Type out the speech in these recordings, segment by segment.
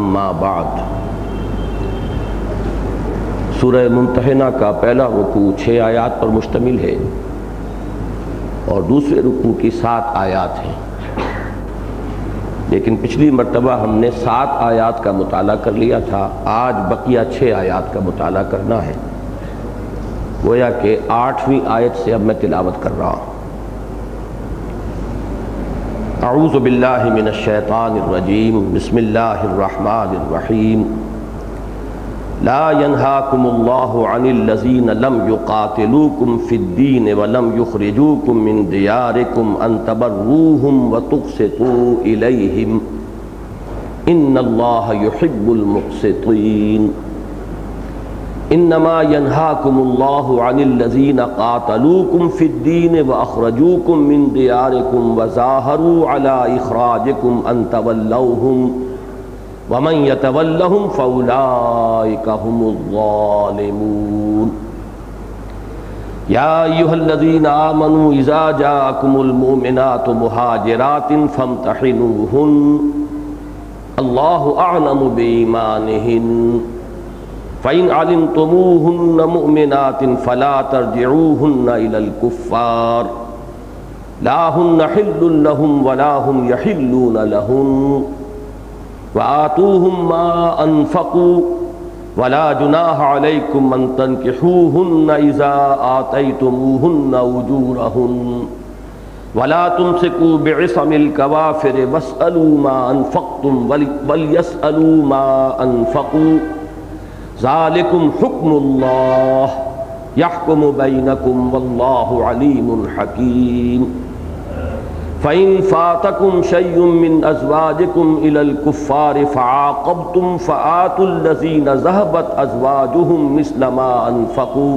اما بعد۔ سورہ ممتحنہ کا پہلا رکوع 6 آیات پر مشتمل ہے اور دوسرے رکوع کی 7 آیات ہیں، لیکن پچھلی مرتبہ ہم نے 7 آیات کا مطالعہ کر لیا تھا۔ آج بقیہ 6 آیات کا مطالعہ کرنا ہے، گویا کہ 8ویں آیت سے اب میں تلاوت کر رہا ہوں۔ اعوذ باللہ من الشیطان الرجیم، بسم اللہ الرحمن الرحیم۔ لا ينهاكم الله عن الذين لم يقاتلوكم في الدين ولم يخرجوكم من دياركم أن تبروهم وتقسطوا إليهم إن الله يحب المقسطين إنما ينهاكم الله عن الذين قاتلوكم في الدين وأخرجوكم من دياركم وظاهروا على إخراجكم أن تولوهم وَمَن يَتَوَلَّهُمْ فَأُولَٰئِكَ هُمُ الظَّالِمُونَ۔ يَا أَيُّهَا الَّذِينَ آمَنُوا إِذَا جَاءَكُمُ الْمُؤْمِنَاتُ مُهَاجِرَاتٍ فَامْتَحِنُوهُنَّ اللَّهُ أَعْلَمُ بِإِيمَانِهِنَّ فَإِنْ عَلِمْتُمُوهُنَّ مُؤْمِنَاتٍ فَلَا تَرْجِعُوهُنَّ إِلَى الْكُفَّارِ لَا هُنَّ حِلٌّ لَهُمْ وَلَا هُمْ يَحِلُّونَ لَهُنَّ وآتوهم ما انفقوا ولا جناح عليكم ان تنكحوهن اذا آتيتموهن اجورهن ولا تمسكوا بعصم الكوافر واسألوا ما انفقتم وليسألوا ما انفقوا ذلكم حكم الله يحكم بينكم والله عليم حكيم۔ فَإِن فَاتَكُمْ شَيْءٌ مِّنْ أَزْوَاجِكُمْ إِلَى الْكُفَّارِ فَعَاقَبْتُمْ فَآتُوا الَّذِينَ ذَهَبَتْ أَزْوَاجُهُم مِّثْلَ مَا أَنفَقُوا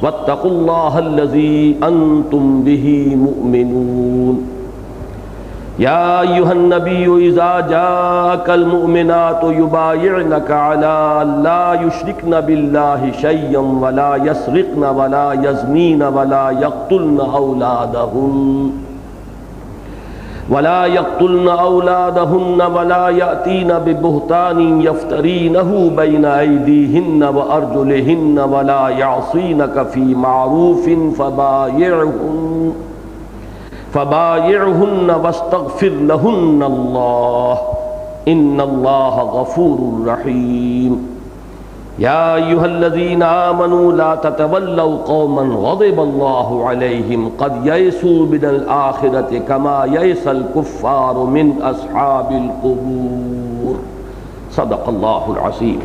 وَاتَّقُوا اللَّهَ الَّذِي أَنتُم بِهِ مُؤْمِنُونَ۔ يَا أَيُّهَا النَّبِيُّ إِذَا جَاءَكَ الْمُؤْمِنَاتُ يُبَايِعْنَكَ عَلَىٰ أَن لَّا يُشْرِكْنَ بِاللَّهِ شَيْئًا وَلَا يَسْرِقْنَ وَلَا يَزْنِينَ وَلَا يَقْتُلْنَ أولادهن ولا يأتين ببهتان يفترينه بين أيديهن وأرجلهن ولا يعصينك في معروف فبايعهن واستغفر لهن الله إن الله غفور رحيم۔ يا أيها الذين آمنوا لا تتولوا قوما غضب الله عليهم قد يئسوا من الآخرة كما يئس الكفار من أصحاب القبور۔ صدق الله العظيم۔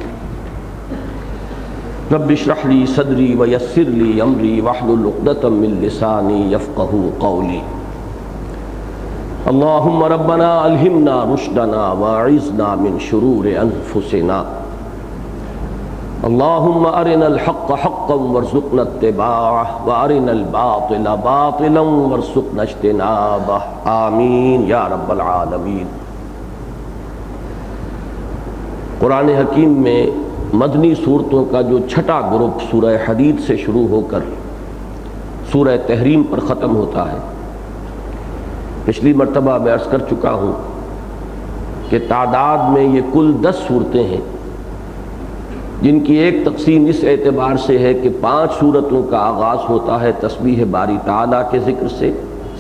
رب اشرح لي صدري ويسر لي أمري واحلل عقدة من لساني يفقهوا قولي۔ اللهم ربنا ألهمنا رشدنا وأعذنا من شرور أنفسنا۔ اللهم أرنا الحق حقا وارزقنا اتباعه وأرنا الباطل باطلا وارزقنا اجتنابه آمین یا رب العالمین۔ قرآن حکیم میں مدنی صورتوں کا جو چھٹا گروپ سورہ حدید سے شروع ہو کر سورہ تحریم پر ختم ہوتا ہے، پچھلی مرتبہ میں عرض کر چکا ہوں کہ تعداد میں یہ کل 10 صورتیں ہیں، جن کی ایک تقسیم اس اعتبار سے ہے کہ 5 صورتوں کا آغاز ہوتا ہے تسبیح باری تعالیٰ کے ذکر سے،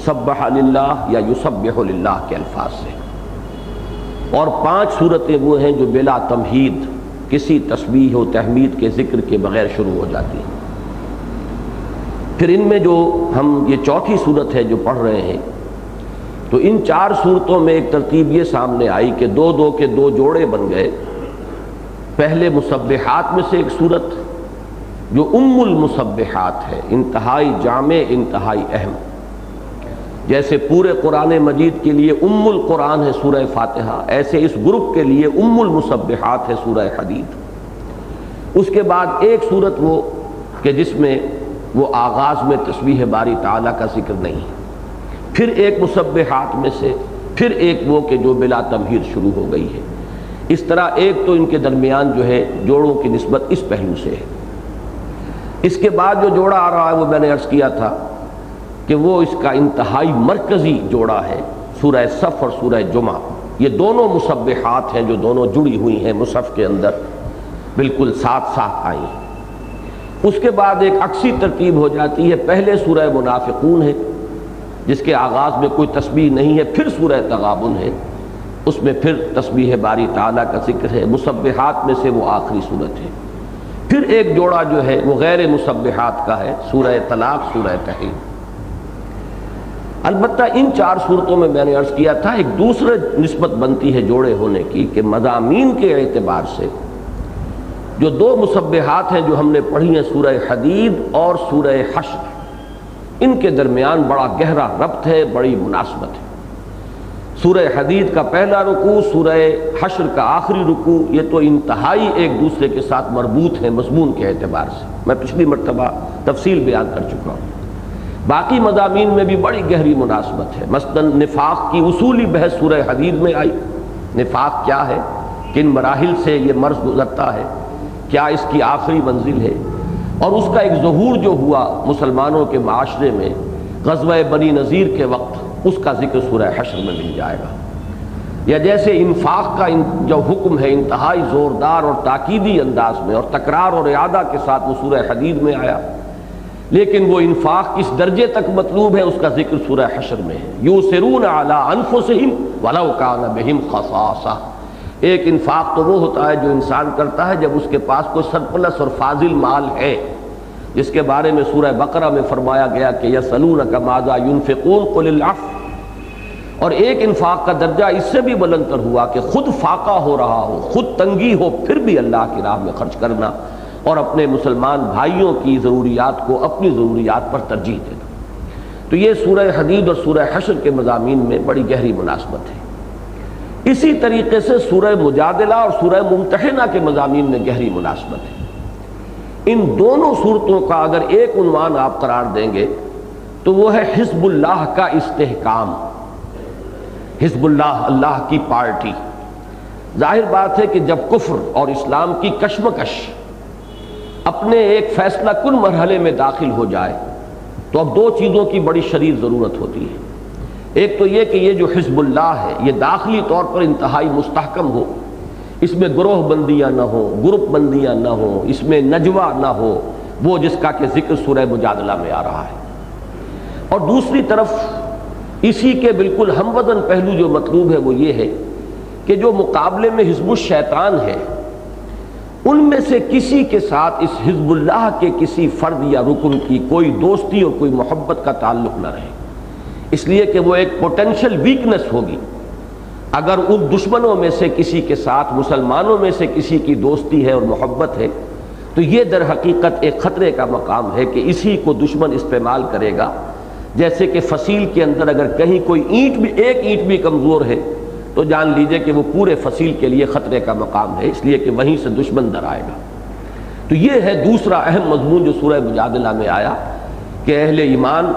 سبح للہ یا یسبح للہ کے الفاظ سے، اور 5 صورتیں وہ ہیں جو بلا تمہید کسی تسبیح و تحمید کے ذکر کے بغیر شروع ہو جاتی ہیں۔ پھر ان میں جو ہم یہ چوتھی صورت ہے جو پڑھ رہے ہیں، تو ان 4 صورتوں میں ایک ترتیب یہ سامنے آئی کہ 2 کے 2 جوڑے بن گئے۔ پہلے مسبحات میں سے ایک صورت جو ام المسبحات ہے، انتہائی جامع، انتہائی اہم، جیسے پورے قرآن مجید کے لیے ام القرآن ہے سورہ فاتحہ، ایسے اس گروپ کے لیے ام المسبحات ہے سورہ حدید۔ اس کے بعد ایک صورت وہ کہ جس میں وہ آغاز میں تسبیح باری تعالیٰ کا ذکر نہیں، پھر ایک مسبحات میں سے، پھر ایک وہ کہ جو بلا تمہید شروع ہو گئی ہے۔ اس طرح ایک تو ان کے درمیان جو ہے جوڑوں کی نسبت اس پہلو سے ہے۔ اس کے بعد جو جوڑا آ رہا ہے وہ میں نے عرض کیا تھا کہ وہ اس کا انتہائی مرکزی جوڑا ہے سورہ صف اور سورہ جمعہ، یہ دونوں مسبحات ہیں جو دونوں جڑی ہوئی ہیں مصحف کے اندر، بالکل ساتھ ساتھ آئی ہیں۔ اس کے بعد ایک عکسی ترتیب ہو جاتی ہے، پہلے سورہ منافقون ہے جس کے آغاز میں کوئی تسبیح نہیں ہے، پھر سورہ تغابن ہے، اس میں پھر تسبیح باری تعالیٰ کا ذکر ہے، مسبحات میں سے وہ آخری صورت ہے۔ پھر ایک جوڑا جو ہے وہ غیر مسبحات کا ہے، سورہ طلاق، سورہ تحریم۔ البتہ ان چار صورتوں میں نے عرض کیا تھا ایک دوسرے نسبت بنتی ہے جوڑے ہونے کی کہ مضامین کے اعتبار سے جو دو مسبحات ہیں جو ہم نے پڑھی ہیں، سورہ حدید اور سورہ حشر، ان کے درمیان بڑا گہرا ربط ہے، بڑی مناسبت ہے۔ سورہ حدید کا پہلا رکوع، سورہ حشر کا آخری رکوع، یہ تو انتہائی ایک دوسرے کے ساتھ مربوط ہیں مضمون کے اعتبار سے، میں پچھلی مرتبہ تفصیل بیان کر چکا ہوں۔ باقی مضامین میں بھی بڑی گہری مناسبت ہے۔ مثلاً نفاق کی اصولی بحث سورہ حدید میں آئی، نفاق کیا ہے، کن مراحل سے یہ مرض گزرتا ہے، کیا اس کی آخری منزل ہے، اور اس کا ایک ظہور جو ہوا مسلمانوں کے معاشرے میں غزوہ بنی نذیر کے وقت، اس کا ذکر سورہ حشر میں مل جائے گا۔ یا جیسے انفاق کا جو حکم ہے انتہائی زوردار اور تاکیدی انداز میں اور تکرار اور اعادہ کے ساتھ وہ سورہ حدید میں آیا، لیکن وہ انفاق کس درجے تک مطلوب ہے اس کا ذکر سورہ حشر میں ہے۔ یؤثرون علی انفسہم ولو کان بہم خصاصہ، ایک انفاق تو وہ ہوتا ہے جو انسان کرتا ہے جب اس کے پاس کوئی سرپلس اور فاضل مال ہے، جس کے بارے میں سورہ بقرہ میں فرمایا گیا کہ یسألونک ماذا ينفقون قل العفو۔ اور ایک انفاق کا درجہ اس سے بھی بلندتر ہوا کہ خود فاقہ ہو رہا ہو، خود تنگی ہو، پھر بھی اللہ کی راہ میں خرچ کرنا اور اپنے مسلمان بھائیوں کی ضروریات کو اپنی ضروریات پر ترجیح دینا۔ تو یہ سورہ حدید اور سورہ حشر کے مضامین میں بڑی گہری مناسبت ہے۔ اسی طریقے سے سورہ مجادلہ اور سورہ ممتحنہ کے مضامین میں گہری مناسبت ہے۔ ان دونوں صورتوں کا اگر ایک عنوان آپ قرار دیں گے تو وہ ہے حزب اللہ کا استحکام۔ حزب اللہ، اللہ کی پارٹی۔ ظاہر بات ہے کہ جب کفر اور اسلام کی کشمکش اپنے ایک فیصلہ کن مرحلے میں داخل ہو جائے تو اب دو چیزوں کی بڑی شدید ضرورت ہوتی ہے۔ ایک تو یہ کہ یہ جو حزب اللہ ہے یہ داخلی طور پر انتہائی مستحکم ہو، اس میں گروہ بندیاں نہ ہو، گروپ بندیاں نہ ہو، اس میں نجوہ نہ ہو، وہ جس کا کہ ذکر سورہ مجادلہ میں آ رہا ہے۔ اور دوسری طرف اسی کے بالکل ہم وزن پہلو جو مطلوب ہے وہ یہ ہے کہ جو مقابلے میں حزب الشیطان ہے ان میں سے کسی کے ساتھ اس حزب اللہ کے کسی فرد یا رکن کی کوئی دوستی اور کوئی محبت کا تعلق نہ رہے، اس لیے کہ وہ ایک پوٹینشل ویکنس ہوگی۔ اگر ان دشمنوں میں سے کسی کے ساتھ مسلمانوں میں سے کسی کی دوستی ہے اور محبت ہے تو یہ در حقیقت ایک خطرے کا مقام ہے کہ اسی کو دشمن استعمال کرے گا، جیسے کہ فصیل کے اندر اگر کہیں کوئی ایک اینٹ بھی کمزور ہے تو جان لیجئے کہ وہ پورے فصیل کے لیے خطرے کا مقام ہے، اس لیے کہ وہیں سے دشمن در آئے گا۔ تو یہ ہے دوسرا اہم مضمون جو سورہ مجادلہ میں آیا کہ اہل ایمان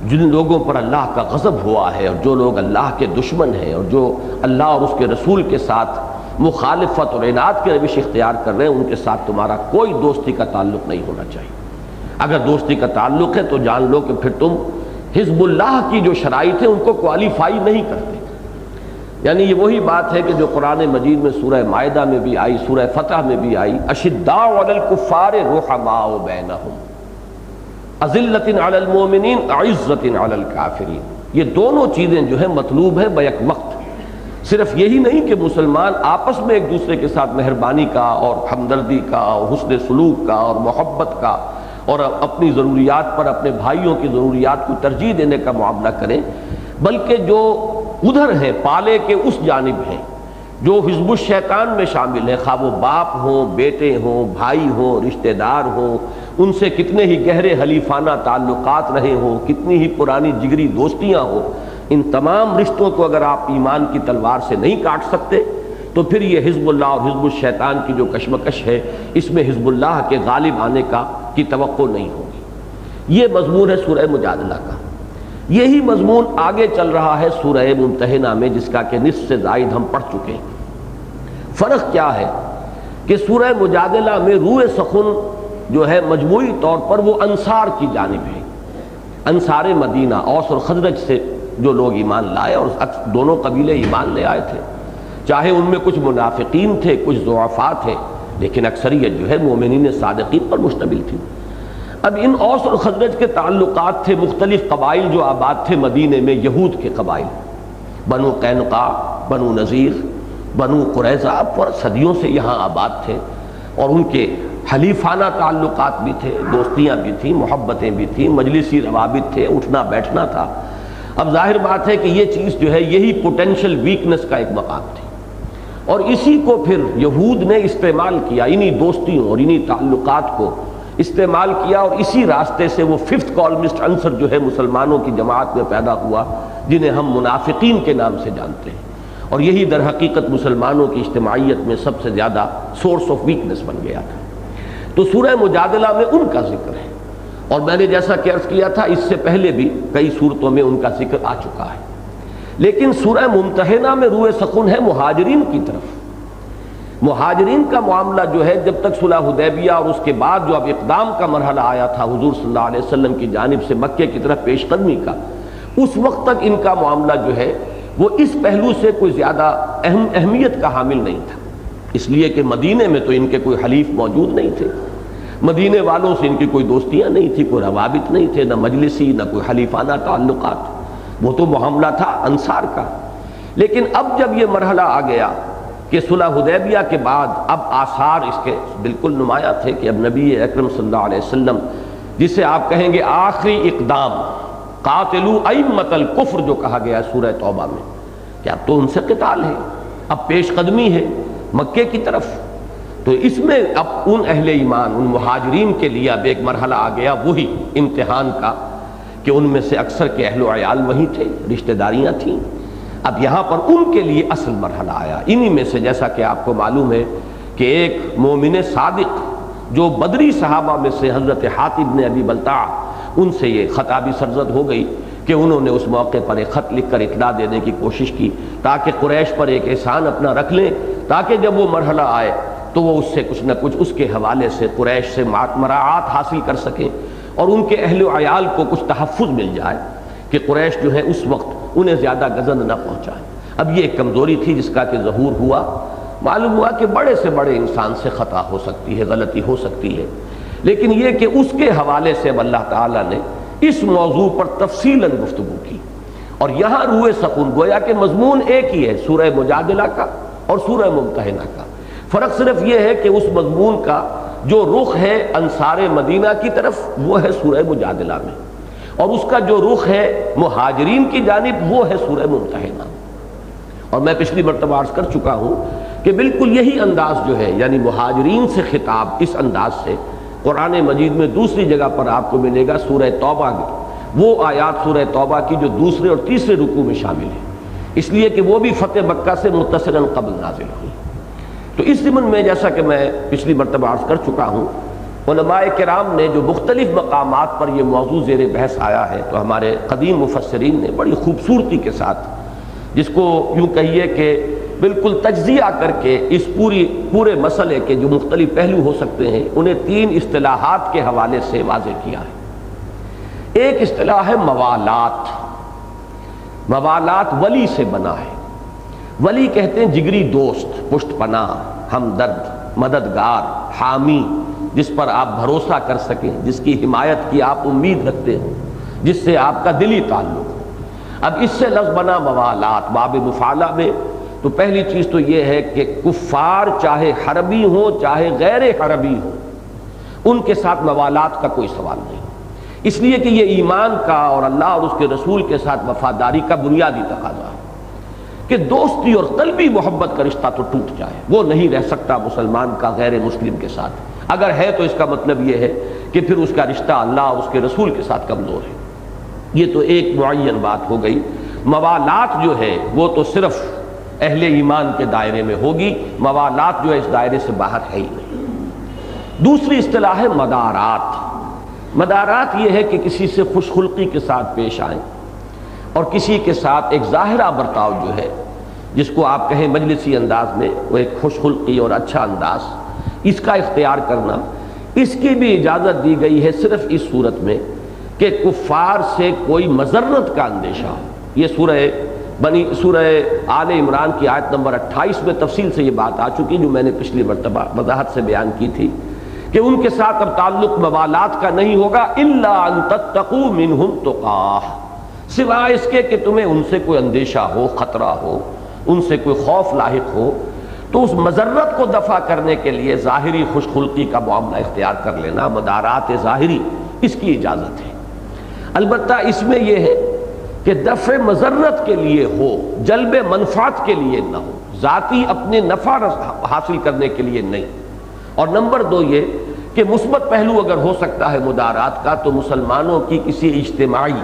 جن لوگوں پر اللہ کا غضب ہوا ہے اور جو لوگ اللہ کے دشمن ہیں اور جو اللہ اور اس کے رسول کے ساتھ مخالفت اور عناد کے روش اختیار کر رہے ہیں، ان کے ساتھ تمہارا کوئی دوستی کا تعلق نہیں ہونا چاہیے۔ اگر دوستی کا تعلق ہے تو جان لو کہ پھر تم حزب اللہ کی جو شرائط ہیں ان کو کوالیفائی نہیں کرتے۔ یعنی یہ وہی بات ہے کہ جو قرآن مجید میں سورہ مائدہ میں بھی آئی، سورہ فتح میں بھی آئی، اشداء علی الکفار رحماء بینہم اذلۃ علی المؤمنین اعزۃ علی الکافرین۔ یہ دونوں چیزیں جو ہیں مطلوب ہے بیک وقت۔ صرف یہی نہیں کہ مسلمان آپس میں ایک دوسرے کے ساتھ مہربانی کا اور ہمدردی کا اور حسن سلوک کا اور محبت کا اور اپنی ضروریات پر اپنے بھائیوں کی ضروریات کو ترجیح دینے کا معاملہ کریں، بلکہ جو ادھر ہیں پالے کے اس جانب ہیں جو حزب الشیطان میں شامل ہیں، خواہ وہ باپ ہوں، بیٹے ہوں، بھائی ہوں، رشتہ دار ہوں، ان سے کتنے ہی گہرے حلیفانہ تعلقات رہے ہوں، کتنی ہی پرانی جگری دوستیاں ہوں، ان تمام رشتوں کو اگر آپ ایمان کی تلوار سے نہیں کاٹ سکتے تو پھر یہ حزب اللہ اور حزب الشیطان کی جو کشمکش ہے اس میں حزب اللہ کے غالب آنے کی توقع نہیں ہوگی۔ یہ مضمون ہے سورہ مجادلہ کا۔ یہی مضمون آگے چل رہا ہے سورہ ممتحنہ میں، جس کا کہ نصف سے زائد ہم پڑھ چکے ہیں۔ فرق کیا ہے کہ سورہ مجادلہ میں روح سخن جو ہے مجموعی طور پر وہ انصار کی جانب ہے، انصار مدینہ، اوس اور خزرج سے جو لوگ ایمان لائے، اور دونوں قبیلے ایمان لے آئے تھے، چاہے ان میں کچھ منافقین تھے، کچھ ضعفاء تھے، لیکن اکثریت جو ہے مومنین صادقین پر مشتمل تھی۔ اب ان اوس اور خزرج کے تعلقات تھے، مختلف قبائل جو آباد تھے مدینے میں، یہود کے قبائل، بنو قینقاع، بنو نذیر، بنو قریظہ، پر صدیوں سے یہاں آباد تھے، اور ان کے حلیفانہ تعلقات بھی تھے، دوستیاں بھی تھیں، محبتیں بھی تھیں، مجلسی روابط تھے، اٹھنا بیٹھنا تھا۔ اب ظاہر بات ہے کہ یہ چیز جو ہے یہی پوٹینشل ویکنس کا ایک مقام تھی، اور اسی کو پھر یہود نے استعمال کیا، انہی دوستیوں اور انہی تعلقات کو استعمال کیا، اور اسی راستے سے وہ ففتھ کالمسٹ عنصر جو ہے مسلمانوں کی جماعت میں پیدا ہوا، جنہیں ہم منافقین کے نام سے جانتے ہیں، اور یہی در حقیقت مسلمانوں کی اجتماعیت میں سب سے زیادہ سورس آف ویکنس بن گیا تھا۔ تو سورہ مجادلہ میں ان کا ذکر ہے، اور میں نے جیسا کہ عرض کیا تھا اس سے پہلے بھی کئی صورتوں میں ان کا ذکر آ چکا ہے، لیکن سورہ ممتحنہ میں روئے سخن ہے مہاجرین کی طرف۔ مہاجرین کا معاملہ جو ہے جب تک صلح حدیبیہ اور اس کے بعد جو اب اقدام کا مرحلہ آیا تھا حضور صلی اللہ علیہ وسلم کی جانب سے مکے کی طرف پیش قدمی کا، اس وقت تک ان کا معاملہ جو ہے وہ اس پہلو سے کوئی زیادہ اہمیت کا حامل نہیں تھا، اس لیے کہ مدینے میں تو ان کے کوئی حلیف موجود نہیں تھے، مدینے والوں سے ان کی کوئی دوستیاں نہیں تھی، کوئی روابط نہیں تھے، نہ مجلسی نہ کوئی حلیفانہ تعلقات، وہ تو معاملہ تھا انصار کا۔ لیکن اب جب یہ مرحلہ آ گیا کہ صلح حدیبیہ کے بعد اب آثار اس کے بالکل نمایاں تھے کہ اب نبی اکرم صلی اللہ علیہ وسلم، جسے آپ کہیں گے آخری اقدام، قاتلوا ائمۃ الکفر جو کہا گیا ہے سورہ توبہ میں، کہ اب تو ان سے قتال ہے، اب پیش قدمی ہے مکے کی طرف، تو اس میں اب ان اہل ایمان، ان مہاجرین کے لیے اب ایک مرحلہ آ گیا وہی امتحان کا، کہ ان میں سے اکثر کے اہل و عیال وہی تھے، رشتہ داریاں تھیں۔ اب یہاں پر ان کے لیے اصل مرحلہ آیا، انہی میں سے جیسا کہ آپ کو معلوم ہے کہ ایک مومن صادق جو بدری صحابہ میں سے حضرت حاتب بن ابی بلتع، ان سے یہ خطابی سرزد ہو گئی کہ انہوں نے اس موقع پر ایک خط لکھ کر اطلاع دینے کی کوشش کی تاکہ قریش پر ایک احسان اپنا رکھ لیں، تاکہ جب وہ مرحلہ آئے تو وہ اس سے کچھ نہ کچھ اس کے حوالے سے قریش سے مراعات حاصل کر سکیں، اور ان کے اہل و عیال کو کچھ تحفظ مل جائے کہ قریش جو ہے اس وقت انہیں زیادہ گزند نہ پہنچائے۔ اب یہ ایک کمزوری تھی جس کا کہ ظہور ہوا، معلوم ہوا کہ بڑے سے بڑے انسان سے خطا ہو سکتی ہے، غلطی ہو سکتی ہے، لیکن یہ کہ اس کے حوالے سے اب اللہ تعالیٰ نے اس موضوع پر تفصیلاً گفتگو کی، اور یہاں روئے سکون گویا کہ مضمون ایک ہی ہے سورہ مجادلہ کا اور سورہ ممتحنہ کا، فرق صرف یہ ہے کہ اس مضمون کا جو رخ ہے انصار مدینہ کی طرف وہ ہے سورہ مجادلہ میں، اور اس کا جو رخ ہے مہاجرین کی جانب وہ ہے سورہ ممتحنہ۔ اور میں پچھلی مرتبہ عرض کر چکا ہوں کہ بالکل یہی انداز جو ہے، یعنی مہاجرین سے خطاب، اس انداز سے قرآن مجید میں دوسری جگہ پر آپ کو ملے گا سورہ توبہ میں، وہ آیات سورہ توبہ کی جو دوسرے اور تیسرے رکوع میں شامل ہیں، اس لیے کہ وہ بھی فتح مکہ سے متصلاً قبل نازل ہوئی۔ تو اس ضمن میں جیسا کہ میں پچھلی مرتبہ عرض کر چکا ہوں، علماء کرام نے جو مختلف مقامات پر یہ موضوع زیر بحث آیا ہے، تو ہمارے قدیم مفسرین نے بڑی خوبصورتی کے ساتھ، جس کو یوں کہیے کہ بالکل تجزیہ کر کے اس پورے مسئلے کے جو مختلف پہلو ہو سکتے ہیں انہیں 3 اصطلاحات کے حوالے سے واضح کیا ہے۔ ایک اصطلاح ہے موالات۔ موالات ولی سے بنا ہے۔ ولی کہتے ہیں جگری دوست، پشت پناہ، ہمدرد، مددگار، حامی، جس پر آپ بھروسہ کر سکیں، جس کی حمایت کی آپ امید رکھتے ہوں، جس سے آپ کا دلی تعلق ہو۔ اب اس سے لفظ بنا موالات باب مفعلہ میں، تو پہلی چیز تو یہ ہے کہ کفار چاہے حربی ہوں چاہے غیر حربی ہوں، ان کے ساتھ موالات کا کوئی سوال نہیں، اس لیے کہ یہ ایمان کا اور اللہ اور اس کے رسول کے ساتھ وفاداری کا بنیادی تقاضا ہے کہ دوستی اور قلبی محبت کا رشتہ تو ٹوٹ جائے، وہ نہیں رہ سکتا مسلمان کا غیر مسلم کے ساتھ، اگر ہے تو اس کا مطلب یہ ہے کہ پھر اس کا رشتہ اللہ اور اس کے رسول کے ساتھ کمزور ہے۔ یہ تو ایک معین بات ہو گئی۔ موالات جو ہے وہ تو صرف اہل ایمان کے دائرے میں ہوگی، موالات جو ہے اس دائرے سے باہر ہے ہی نہیں۔ دوسری اصطلاح ہے مدارات۔ مدارات یہ ہے کہ کسی سے خوش خلقی کے ساتھ پیش آئیں، اور کسی کے ساتھ ایک ظاہرہ برتاؤ جو ہے، جس کو آپ کہیں مجلسی انداز میں، وہ ایک خوش خلقی اور اچھا انداز، اس کا اختیار کرنا، اس کی بھی اجازت دی گئی ہے صرف اس صورت میں کہ کفار سے کوئی مضرت کا اندیشہ ہو، یہ سورہ آل عمران کی آیت نمبر 28 میں تفصیل سے یہ بات آ چکی جو میں نے پچھلی مرتبہ وضاحت سے بیان کی تھی کہ ان کے ساتھ اب تعلق موالات کا نہیں ہوگا الا ان تتقوا منہم تقاہ، سوائے اس کے کہ تمہیں ان سے کوئی اندیشہ ہو، خطرہ ہو، ان سے کوئی خوف لاحق ہو، تو اس مضرت کو دفع کرنے کے لیے ظاہری خوش خلقی کا معاملہ اختیار کر لینا، مدارات ظاہری، اس کی اجازت ہے۔ البتہ اس میں یہ ہے کہ دفع مضرت کے لیے ہو، جلب منفعت کے لیے نہ ہو، ذاتی اپنے نفع حاصل کرنے کے لیے نہیں۔ اور نمبر 2 یہ کہ مثبت پہلو اگر ہو سکتا ہے مدارات کا تو مسلمانوں کی کسی اجتماعی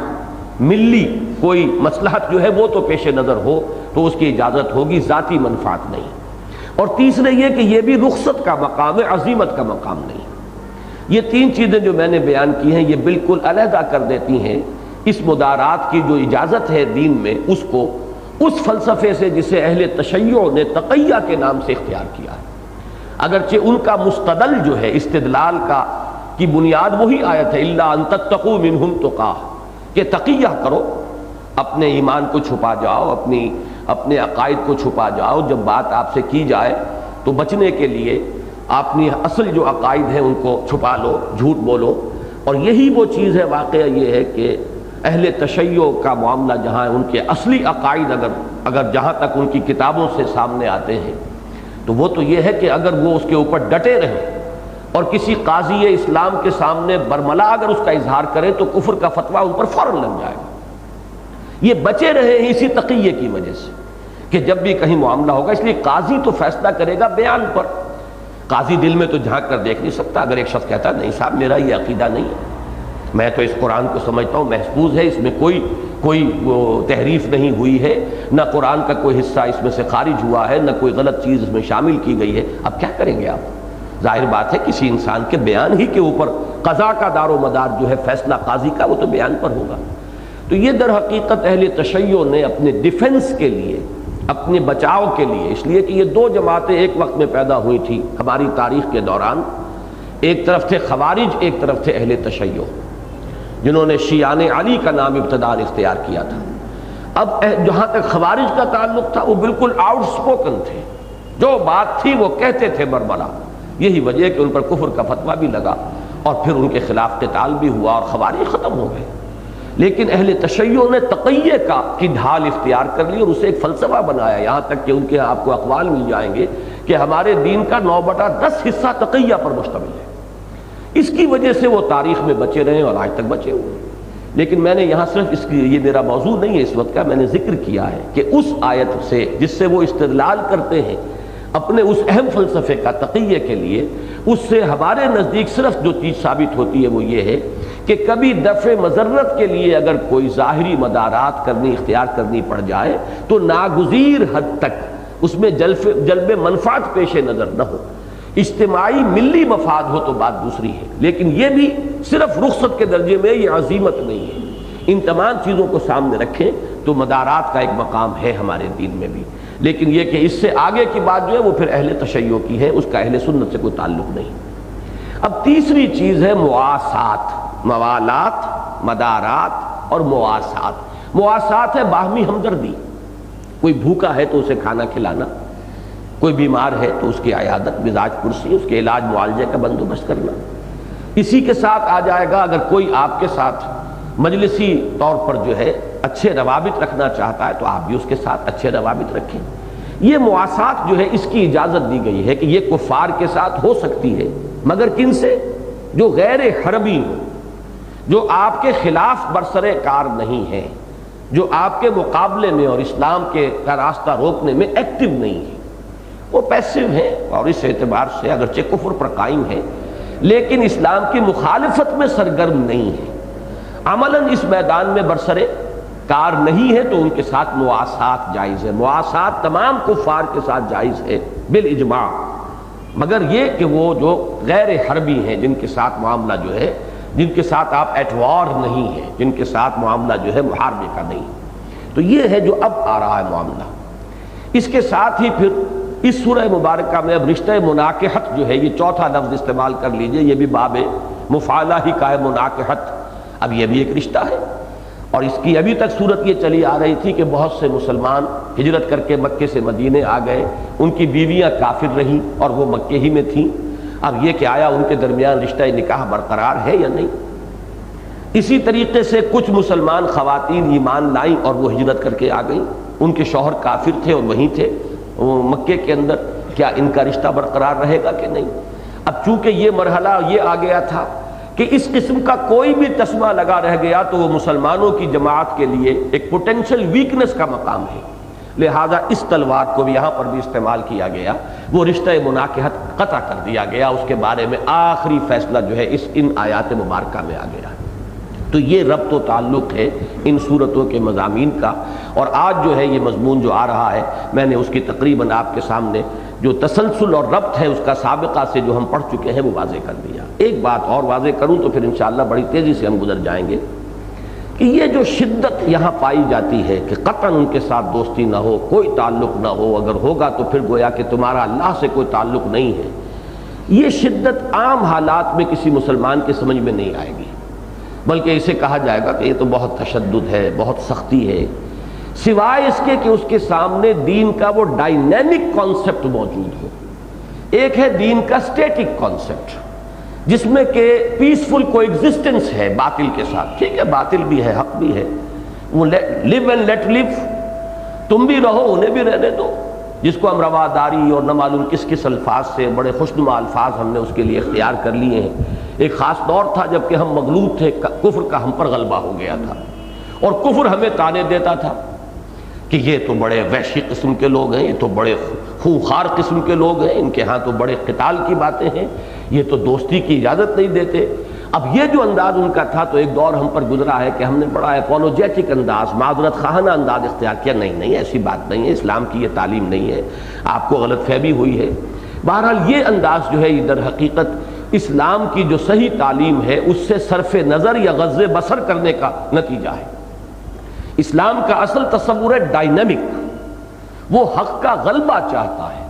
ملی کوئی مصلحت جو ہے وہ تو پیش نظر ہو تو اس کی اجازت ہوگی، ذاتی منفعت نہیں۔ اور تیسرے یہ کہ یہ بھی رخصت کا مقام ہے، عزیمت کا مقام نہیں۔ یہ 3 چیزیں جو میں نے بیان کی ہیں یہ بالکل علیحدہ کر دیتی ہیں اس مدارات کی جو اجازت ہے دین میں، اس کو اس فلسفے سے جسے اہل تشیع نے تقیہ کے نام سے اختیار کیا ہے۔ اگرچہ ان کا مستدل جو ہے استدلال کی بنیاد وہی آیت ہے الا ان تتقوا منہم تقاہ، کہ تقیہ کرو، اپنے ایمان کو چھپا جاؤ، اپنے عقائد کو چھپا جاؤ، جب بات آپ سے کی جائے تو بچنے کے لیے اپنی اصل جو عقائد ہیں ان کو چھپا لو، جھوٹ بولو۔ اور یہی وہ چیز ہے، واقعہ یہ ہے کہ اہل تشیع کا معاملہ جہاں ان کے اصلی عقائد اگر جہاں تک ان کی کتابوں سے سامنے آتے ہیں تو وہ تو یہ ہے کہ اگر وہ اس کے اوپر ڈٹے رہیں اور کسی قاضی اسلام کے سامنے برملا اگر اس کا اظہار کریں تو کفر کا فتویٰ ان پر فوراً لگ جائے گا۔ یہ بچے رہے ہیں اسی تقیے کی وجہ سے کہ جب بھی کہیں معاملہ ہوگا، اس لیے قاضی تو فیصلہ کرے گا بیان پر، قاضی دل میں تو جھانک کر دیکھ نہیں سکتا۔ اگر ایک شخص کہتا نہیں صاحب میرا یہ عقیدہ نہیں ہے، میں تو اس قرآن کو سمجھتا ہوں محفوظ ہے، اس میں کوئی تحریف نہیں ہوئی ہے، نہ قرآن کا کوئی حصہ اس میں سے خارج ہوا ہے، نہ کوئی غلط چیز اس میں شامل کی گئی ہے، اب کیا کریں گے آپ؟ ظاہر بات ہے کسی انسان کے بیان ہی کے اوپر قضا کا دار و مدار جو ہے فیصلہ قاضی کا وہ تو بیان پر ہوگا۔ تو یہ در حقیقت اہل تشیع نے اپنے ڈیفنس کے لیے، اپنے بچاؤ کے لیے، اس لیے کہ یہ 2 جماعتیں ایک وقت میں پیدا ہوئی تھی ہماری تاریخ کے دوران، ایک طرف تھے خوارج، ایک طرف تھے اہل تشیع، جنہوں نے شیعان علی کا نام ابتداء اختیار کیا تھا۔ اب جہاں تک خوارج کا تعلق تھا وہ بالکل آؤٹ سپوکن تھے، جو بات تھی وہ کہتے تھے بربلا، یہی وجہ ہے کہ ان پر کفر کا فتویٰ بھی لگا اور پھر ان کے خلاف قتال بھی ہوا اور خوارج ختم ہو گئے۔ لیکن اہل تشیع نے تقیہ کی ڈھال اختیار کر لی اور اسے ایک فلسفہ بنایا، یہاں تک کہ ان کے آپ کو اقوال مل جائیں گے کہ ہمارے دین کا 9/10 حصہ تقیہ پر مشتمل ہے۔ اس کی وجہ سے وہ تاریخ میں بچے رہے اور آج تک بچے ہوئے۔ لیکن میں نے یہاں صرف یہ میرا موضوع نہیں ہے اس وقت کا، میں نے ذکر کیا ہے کہ اس آیت سے جس سے وہ استدلال کرتے ہیں اپنے اس اہم فلسفے کا تقیہ کے لیے، اس سے ہمارے نزدیک صرف جو چیز ثابت ہوتی ہے وہ یہ ہے کہ کبھی دفع مضرت کے لیے اگر کوئی ظاہری مدارات اختیار کرنی پڑ جائے تو ناگزیر حد تک اس میں جلب منفعت پیش نظر نہ ہو، اجتماعی ملی مفاد ہو تو بات دوسری ہے، لیکن یہ بھی صرف رخصت کے درجے میں، یہ عزیمت نہیں ہے۔ ان تمام چیزوں کو سامنے رکھیں تو مدارات کا ایک مقام ہے ہمارے دین میں بھی، لیکن یہ کہ اس سے آگے کی بات جو ہے وہ پھر اہل تشیع کی ہے، اس کا اہل سنت سے کوئی تعلق نہیں۔ اب تیسری چیز ہے مواسات، موالات، مدارات اور مواسات۔ مواسات ہے باہمی ہمدردی، کوئی بھوکا ہے تو اسے کھانا کھلانا، کوئی بیمار ہے تو اس کی عیادت، مزاج پرسی، اس کے علاج معالجے کا بندوبست کرنا۔ اسی کے ساتھ آ جائے گا اگر کوئی آپ کے ساتھ مجلسی طور پر جو ہے اچھے روابط رکھنا چاہتا ہے تو آپ بھی اس کے ساتھ اچھے روابط رکھیں۔ یہ مواسات جو ہے اس کی اجازت دی گئی ہے کہ یہ کفار کے ساتھ ہو سکتی ہے، مگر کن سے؟ جو غیر حربی ہو، جو آپ کے خلاف برسر کار نہیں ہے، جو آپ کے مقابلے میں اور اسلام کے کا راستہ روکنے میں ایکٹیو نہیں ہے، وہ پیسو ہیں اور اس اعتبار سے اگرچہ کفر پر قائم ہے لیکن اسلام کی مخالفت میں سرگرم نہیں ہے، عملاً اس میدان میں برسر کار نہیں ہے، تو ان کے ساتھ مواسات جائز ہے۔ مواسات تمام کفار کے ساتھ جائز ہے بالاجماع، مگر یہ کہ وہ جو غیر حربی ہیں، جن کے ساتھ معاملہ جو ہے، جن کے ساتھ آپ ایٹ وار نہیں ہے، جن کے ساتھ معاملہ جو ہے محاربے کا نہیں، تو یہ ہے جو اب آ رہا ہے معاملہ۔ اس کے ساتھ ہی پھر اس سورہ مبارکہ میں اب رشتہ مناکحت جو ہے، یہ چوتھا لفظ استعمال کر لیجئے، یہ بھی باب مفعلہ ہی کا ہے، مناکحت، اب یہ بھی ایک رشتہ ہے اور اس کی ابھی تک صورت یہ چلی آ رہی تھی کہ بہت سے مسلمان ہجرت کر کے مکے سے مدینے آ گئے، ان کی بیویاں کافر رہیں اور وہ مکے ہی میں تھیں۔ اب یہ کہ آیا ان کے درمیان رشتہ نکاح برقرار ہے یا نہیں۔ اسی طریقے سے کچھ مسلمان خواتین ایمان لائیں اور وہ ہجرت کر کے آ گئیں، ان کے شوہر کافر تھے اور وہیں تھے وہ مکے کے اندر، کیا ان کا رشتہ برقرار رہے گا کہ نہیں؟ اب چونکہ یہ مرحلہ یہ آ گیا تھا کہ اس قسم کا کوئی بھی تسمہ لگا رہ گیا تو وہ مسلمانوں کی جماعت کے لیے ایک پوٹینشل ویکنس کا مقام ہے، لہذا اس تلوار کو بھی یہاں پر بھی استعمال کیا گیا، وہ رشتہ مناکحت قطع کر دیا گیا، اس کے بارے میں آخری فیصلہ جو ہے ان آیات مبارکہ میں آ گیا۔ تو یہ ربط و تعلق ہے ان صورتوں کے مضامین کا، اور آج جو ہے یہ مضمون جو آ رہا ہے میں نے اس کی تقریباً آپ کے سامنے جو تسلسل اور ربط ہے اس کا سابقہ سے جو ہم پڑھ چکے ہیں وہ واضح کر دیا۔ ایک بات اور واضح کروں تو پھر انشاءاللہ بڑی تیزی سے ہم گزر جائیں گے کہ یہ جو شدت یہاں پائی جاتی ہے کہ قطعاً ان کے ساتھ دوستی نہ ہو، کوئی تعلق نہ ہو، اگر ہوگا تو پھر گویا کہ تمہارا اللہ سے کوئی تعلق نہیں ہے، یہ شدت عام حالات میں کسی مسلمان کے سمجھ میں نہیں آئے گی، بلکہ اسے کہا جائے گا کہ یہ تو بہت تشدد ہے، بہت سختی ہے، سوائے اس کے کہ اس کے سامنے دین کا وہ ڈائنامک کانسیپٹ موجود ہو۔ ایک ہے دین کا سٹیٹک کانسیپٹ جس میں کہ پیسفل کو ایگزسٹنس ہے باطل کے ساتھ، ٹھیک ہے باطل بھی ہے حق بھی ہے، وہ لیو اینڈ لیٹ لیو، تم بھی رہو انہیں بھی رہنے دو، جس کو ہم رواداری اور نہ معلوم کس کس الفاظ سے بڑے خوشنما الفاظ ہم نے اس کے لیے اختیار کر لیے ہیں۔ ایک خاص دور تھا جب کہ ہم مغلوب تھے، کفر کا ہم پر غلبہ ہو گیا تھا اور کفر ہمیں تانے دیتا تھا کہ یہ تو بڑے وحشی قسم کے لوگ ہیں، یہ تو بڑے خونخوار قسم کے لوگ ہیں، ان کے ہاں تو بڑے قتال کی باتیں ہیں، یہ تو دوستی کی اجازت نہیں دیتے۔ اب یہ جو انداز ان کا تھا تو ایک دور ہم پر گزرا ہے کہ ہم نے بڑا اپولوجیٹک انداز، معذرت خواہانہ انداز اختیار کیا، نہیں ایسی بات نہیں ہے، اسلام کی یہ تعلیم نہیں ہے، آپ کو غلط فہمی ہوئی ہے۔ بہرحال یہ انداز جو ہے یہ در حقیقت اسلام کی جو صحیح تعلیم ہے اس سے صرف نظر یا غض بصر کرنے کا نتیجہ ہے۔ اسلام کا اصل تصور ہے ڈائنامک، وہ حق کا غلبہ چاہتا ہے،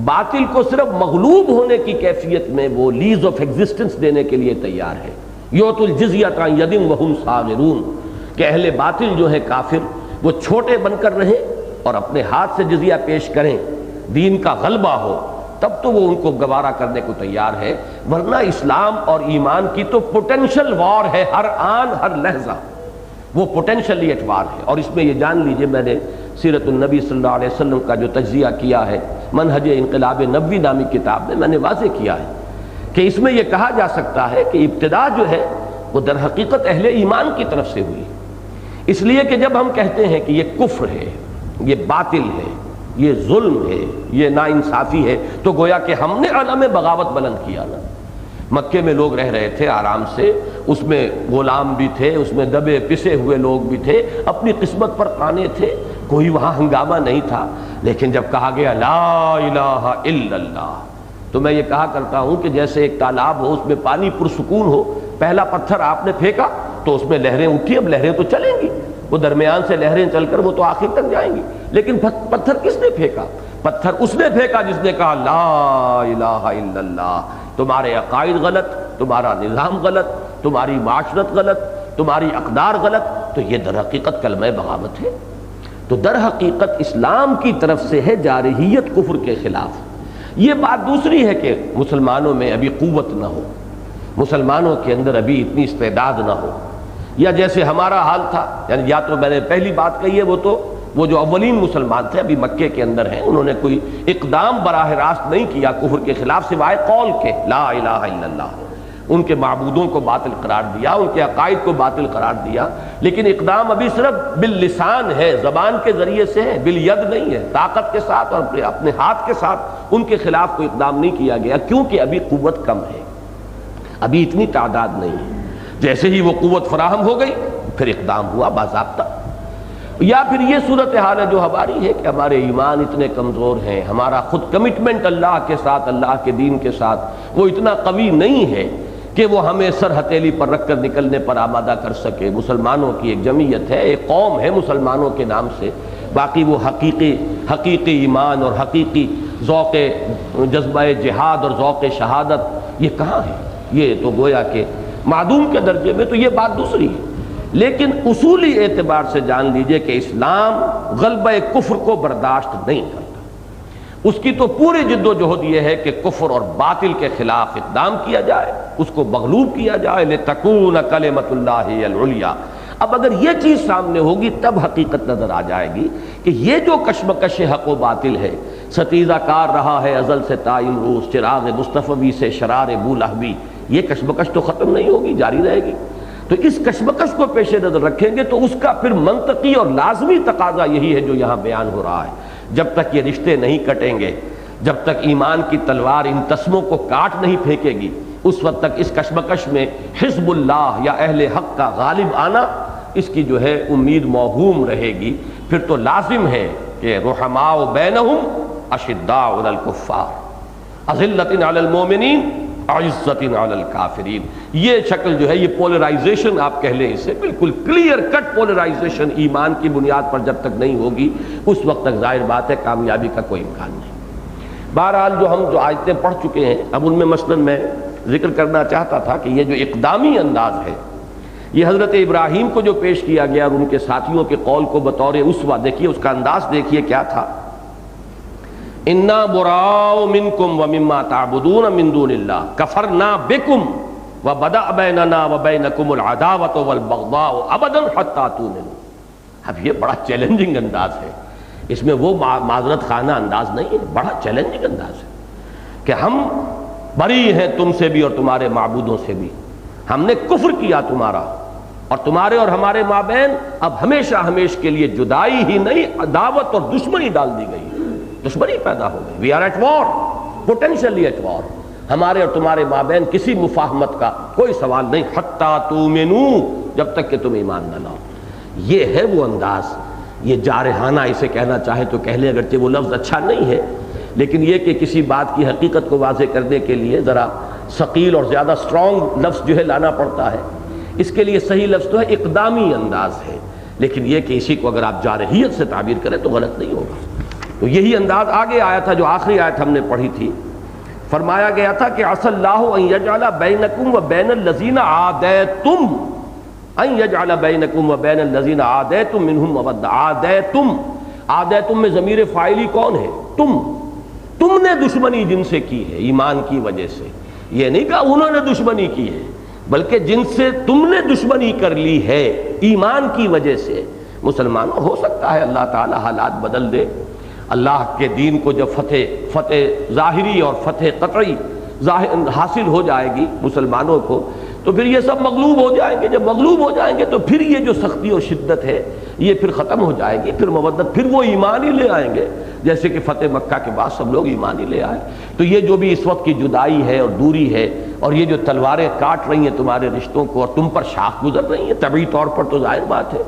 باطل کو صرف مغلوب ہونے کی کیفیت میں وہ لیز آف ایگزسٹنس دینے کے لیے تیار ہے۔ یؤتوا الجزیۃ عن ید وہم صاغرون، کہ اہل باطل جو ہے کافر وہ چھوٹے بن کر رہیں اور اپنے ہاتھ سے جزیہ پیش کریں، دین کا غلبہ ہو تب تو وہ ان کو گوارا کرنے کو تیار ہے، ورنہ اسلام اور ایمان کی تو پوٹینشل وار ہے، ہر آن ہر لحظہ وہ پوٹینشلی ایٹ وار ہے۔ اور اس میں یہ جان لیجئے میں نے سیرت النبی صلی اللہ علیہ وسلم کا جو تجزیہ کیا ہے منہج انقلاب نبوی نامی کتاب میں نے واضح کیا ہے کہ اس میں یہ کہا جا سکتا ہے کہ ابتدا جو ہے وہ در حقیقت اہل ایمان کی طرف سے ہوئی، اس لیے کہ جب ہم کہتے ہیں کہ یہ کفر ہے، یہ باطل ہے، یہ ظلم ہے، یہ ناانصافی ہے، تو گویا کہ ہم نے علم بغاوت بلند کیا نا۔ مکے میں لوگ رہ رہے تھے آرام سے، اس میں غلام بھی تھے، اس میں دبے پسے ہوئے لوگ بھی تھے، اپنی قسمت پر قانے تھے، کوئی وہاں ہنگامہ نہیں تھا، لیکن جب کہا گیا لا الہ الا اللہ تو میں یہ کہا کرتا ہوں کہ جیسے ایک تالاب ہو اس میں پانی پرسکون ہو، پہلا پتھر آپ نے پھینکا تو اس میں لہریں اٹھی، اب لہریں تو چلیں گی، وہ درمیان سے لہریں چل کر وہ تو آخر تک جائیں گی، لیکن پتھر کس نے پھینکا؟ پتھر اس نے پھینکا جس نے کہا لا الہ الا اللہ۔ تمہارے عقائد غلط، تمہارا نظام غلط، تمہاری معاشرت غلط، تمہاری اقدار غلط، تو یہ در حقیقت کلمہ بغاوت ہے۔ تو در حقیقت اسلام کی طرف سے ہے جارحیت کفر کے خلاف۔ یہ بات دوسری ہے کہ مسلمانوں میں ابھی قوت نہ ہو، مسلمانوں کے اندر ابھی اتنی استعداد نہ ہو، یا جیسے ہمارا حال تھا، یعنی یا تو میں نے پہلی بات کہی ہے وہ جو اولین مسلمان تھے ابھی مکے کے اندر ہیں، انہوں نے کوئی اقدام براہ راست نہیں کیا کفر کے خلاف سوائے قول کے لا الہ الا اللہ، ان کے معبودوں کو باطل قرار دیا، ان کے عقائد کو باطل قرار دیا، لیکن اقدام ابھی صرف باللسان ہے، زبان کے ذریعے سے ہے، بالید نہیں ہے، طاقت کے ساتھ اور اپنے ہاتھ کے ساتھ ان کے خلاف کوئی اقدام نہیں کیا گیا، کیونکہ ابھی قوت کم ہے، ابھی اتنی تعداد نہیں ہے۔ جیسے ہی وہ قوت فراہم ہو گئی پھر اقدام ہوا باضابطہ۔ یا پھر یہ صورتحال ہے جو ہماری ہے کہ ہمارے ایمان اتنے کمزور ہیں، ہمارا خود کمٹمنٹ اللہ کے ساتھ، اللہ کے دین کے ساتھ وہ اتنا قوی نہیں ہے کہ وہ ہمیں سر ہتھیلی پر رکھ کر نکلنے پر آمادہ کر سکے۔ مسلمانوں کی ایک جمعیت ہے، ایک قوم ہے مسلمانوں کے نام سے، باقی وہ حقیقی ایمان اور حقیقی ذوق جذبہ جہاد اور ذوق شہادت یہ کہاں ہے؟ یہ تو گویا کہ معدوم کے درجے میں۔ تو یہ بات دوسری ہے لیکن اصولی اعتبار سے جان لیجئے کہ اسلام غلبہ کفر کو برداشت نہیں کرتا. اس کی تو پوری جد و جہد یہ ہے کہ کفر اور باطل کے خلاف اقدام کیا جائے، اس کو مغلوب کیا جائے. لِتَكُونَ كَلِمَةُ اللَّهِ الْعُلْيَا. اب اگر یہ چیز سامنے ہوگی تب حقیقت نظر آ جائے گی کہ یہ جو کشمکش حق و باطل ہے، ستیزہ کار رہا ہے ازل سے تا امروز، چراغ مصطفی سے شرار بولہبی، یہ کشمکش تو ختم نہیں ہوگی، جاری رہے گی. تو اس کشمکش کو پیش نظر رکھیں گے تو اس کا پھر منطقی اور لازمی تقاضا یہی ہے جو یہاں بیان ہو رہا ہے. جب تک یہ رشتے نہیں کٹیں گے، جب تک ایمان کی تلوار ان تسموں کو کاٹ نہیں پھینکے گی، اس وقت تک اس کشمکش میں حزب اللہ یا اہل حق کا غالب آنا اس کی جو ہے امید موہوم رہے گی. پھر تو لازم ہے کہ رحماء بینہم اشداء علی الکفار اذلۃ علی المؤمنین عزۃ علی الکافرین. یہ شکل جو ہے، یہ پولرائزیشن آپ کہہ لیں اسے، بالکل کلیئر کٹ پولرائزیشن ایمان کی بنیاد پر جب تک نہیں ہوگی اس وقت تک ظاہر بات ہے کامیابی کا کوئی امکان نہیں. بہرحال جو آیتیں پڑھ چکے ہیں، اب ان میں مثلا میں ذکر کرنا چاہتا تھا کہ یہ جو اقدامی انداز ہے، یہ حضرت ابراہیم کو جو پیش کیا گیا اور ان کے ساتھیوں کے قول کو بطور اسوہ، دیکھیے اس کا انداز دیکھیے کیا تھا. انا براء منکم ومما تعبدون من دون اللہ کفرنا بکم وبدأ بیننا وبینکم العداوۃ والبغضاء ابدا حتی تؤمنوا. اب یہ بڑا چیلنجنگ انداز ہے، اس میں وہ معذرت خانہ انداز نہیں ہے، بڑا چیلنجنگ انداز ہے کہ ہم بری ہیں تم سے بھی اور تمہارے معبودوں سے بھی. ہم نے کفر کیا تمہارا، اور تمہارے اور ہمارے مابین اب ہمیشہ ہمیش کے لیے جدائی ہی نہیں، عداوت اور دشمنی ڈال دی گئی، دشمنی پیدا ہو گئی. We are at war, potentially at war. ہمارے اور تمہارے مابین کسی مفاہمت کا کوئی سوال نہیں، حتی تؤمنوا، جب تک کہ تم ایمان نہ لاؤ. یہ ہے وہ انداز، یہ جارحانہ اسے کہنا چاہے تو کہہ لیں، اگرچہ وہ لفظ اچھا نہیں ہے، لیکن یہ کہ کسی بات کی حقیقت کو واضح کرنے کے لیے ذرا ثقیل اور زیادہ سٹرونگ لفظ جو ہے لانا پڑتا ہے. اس کے لیے صحیح لفظ تو ہے اقدامی انداز ہے، لیکن یہ کہ اسی کو اگر آپ جارحیت سے تعبیر کریں تو غلط نہیں ہوگا. تو یہی انداز آگے آیا تھا جو آخری آیت ہم نے پڑھی تھی. فرمایا گیا تھا کہ عسى اللہ ان یجعل بینکم وبین الذین عادیتم، ان یجعل بینکم وبین الذین عادیتم منہم مودہ. عادیتم، عادیتم میں ضمیر فاعلی کون ہے؟ تم نے دشمنی جن سے کی ہے ایمان کی وجہ سے. یہ نہیں کہا انہوں نے دشمنی کی ہے، بلکہ جن سے تم نے دشمنی کر لی ہے ایمان کی وجہ سے. مسلمانوں، ہو سکتا ہے اللہ تعالی حالات بدل دے، اللہ کے دین کو جب فتح ظاہری اور فتح قطعی حاصل ہو جائے گی مسلمانوں کو تو پھر یہ سب مغلوب ہو جائیں گے. جب مغلوب ہو جائیں گے تو پھر یہ جو سختی اور شدت ہے یہ پھر ختم ہو جائے گی، پھر مودت، پھر وہ ایمان ہی لے آئیں گے، جیسے کہ فتح مکہ کے بعد سب لوگ ایمان ہی لے آئے. تو یہ جو بھی اس وقت کی جدائی ہے اور دوری ہے اور یہ جو تلواریں کاٹ رہی ہیں تمہارے رشتوں کو اور تم پر شاخ گزر رہی ہیں، طبعی طور پر تو ظاہر بات ہے